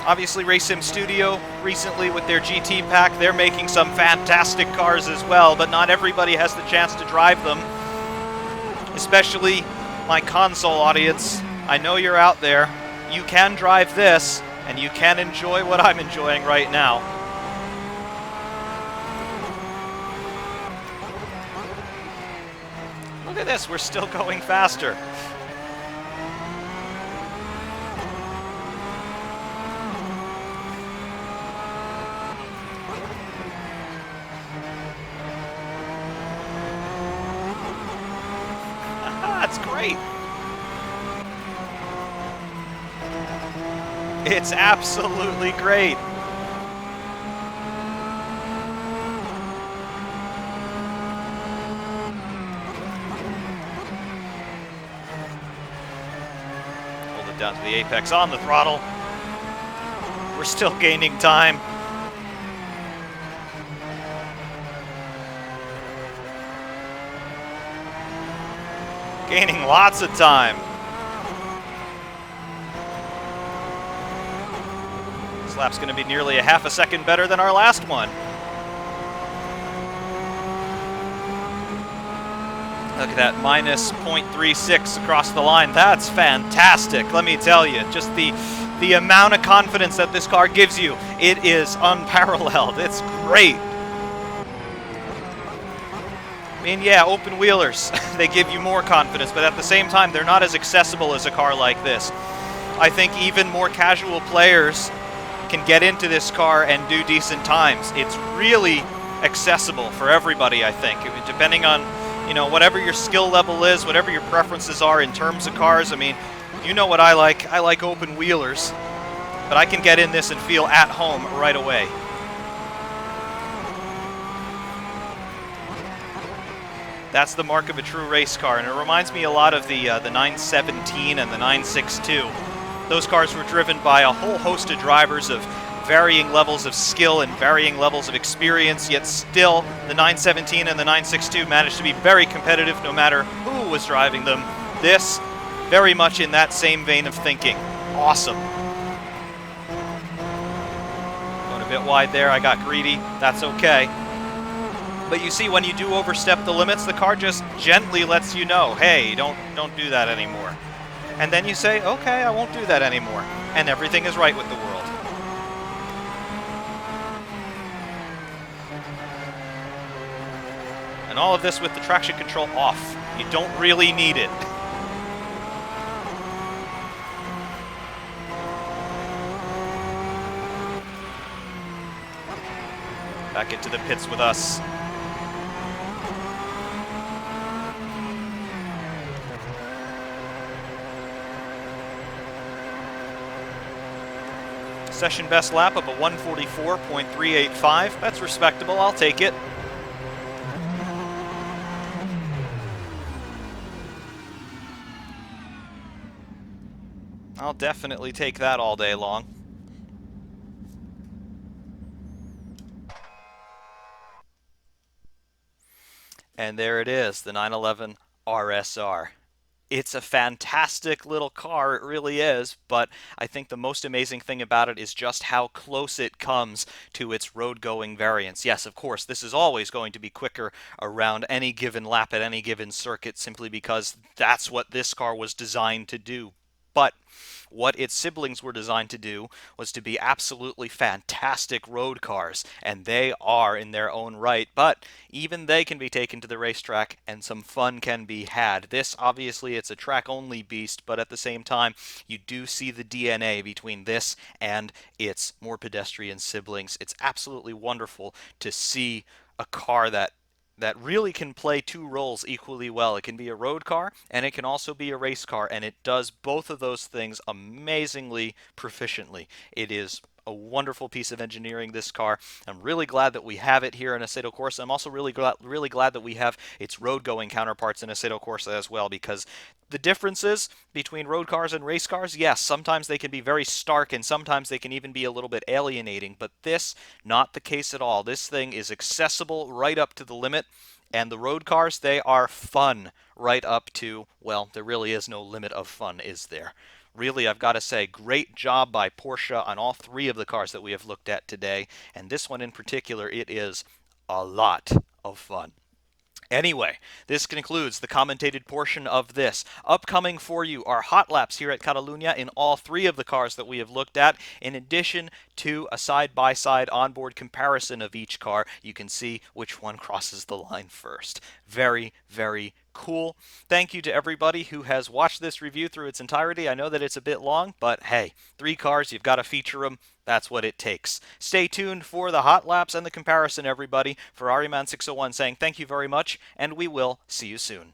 Obviously, RaceSim Studio recently with their GT pack, they're making some fantastic cars as well, but not everybody has the chance to drive them. Especially my console audience. I know you're out there. You can drive this, and you can enjoy what I'm enjoying right now. Look at this, we're still going faster. That's great. It's absolutely great. Hold it down to the apex on the throttle. We're still gaining time. Gaining lots of time. This lap's going to be nearly a half a second better than our last one. Look at that, minus 0.36 across the line. That's fantastic, let me tell you. Just the amount of confidence that this car gives you, it is unparalleled. It's great. I mean, yeah, open wheelers, they give you more confidence, but at the same time, they're not as accessible as a car like this. I think even more casual players can get into this car and do decent times. It's really accessible for everybody, I think, depending on, you know, whatever your skill level is, whatever your preferences are in terms of cars. I mean, you know what I like. I like open wheelers, but I can get in this and feel at home right away. That's the mark of a true race car, and it reminds me a lot of the 917 and the 962. Those cars were driven by a whole host of drivers of varying levels of skill and varying levels of experience, yet still the 917 and the 962 managed to be very competitive no matter who was driving them. This, very much in that same vein of thinking. Awesome. Going a bit wide there, I got greedy. That's okay. But you see, when you do overstep the limits, the car just gently lets you know, hey, don't do that anymore. And then you say, okay, I won't do that anymore. And everything is right with the world. And all of this with the traction control off. You don't really need it. Back into the pits with us. Session best lap of a 144.385. That's respectable. I'll take it. I'll definitely take that all day long. And there it is, the 911 RSR. It's a fantastic little car, it really is, but I think the most amazing thing about it is just how close it comes to its road-going variants. Yes, of course, this is always going to be quicker around any given lap at any given circuit simply because that's what this car was designed to do. But what its siblings were designed to do was to be absolutely fantastic road cars, and they are in their own right, but even they can be taken to the racetrack and some fun can be had. This, obviously, it's a track-only beast, but at the same time, you do see the DNA between this and its more pedestrian siblings. It's absolutely wonderful to see a car that really can play two roles equally well. It can be a road car, and it can also be a race car, and it does both of those things amazingly proficiently. It is a wonderful piece of engineering, this car. I'm really glad that we have it here in Assetto Corsa. I'm also really glad that we have its road-going counterparts in Assetto Corsa as well, because the differences between road cars and race cars, yes, sometimes they can be very stark and sometimes they can even be a little bit alienating, but this, not the case at all. This thing is accessible right up to the limit, and the road cars, they are fun right up to, well, there really is no limit of fun, is there? Really, I've got to say, great job by Porsche on all three of the cars that we have looked at today, and this one in particular, it is a lot of fun. Anyway, this concludes the commentated portion of this. Upcoming for you are hot laps here at Catalunya in all three of the cars that we have looked at, in addition to a side-by-side onboard comparison of each car. You can see which one crosses the line first. Very, very cool. Thank you to everybody who has watched this review through its entirety. I know that it's a bit long, but hey, three cars, you've got to feature them. That's what it takes. Stay tuned for the hot laps and the comparison, everybody. Ferrari Man 601 saying thank you very much, and we will see you soon.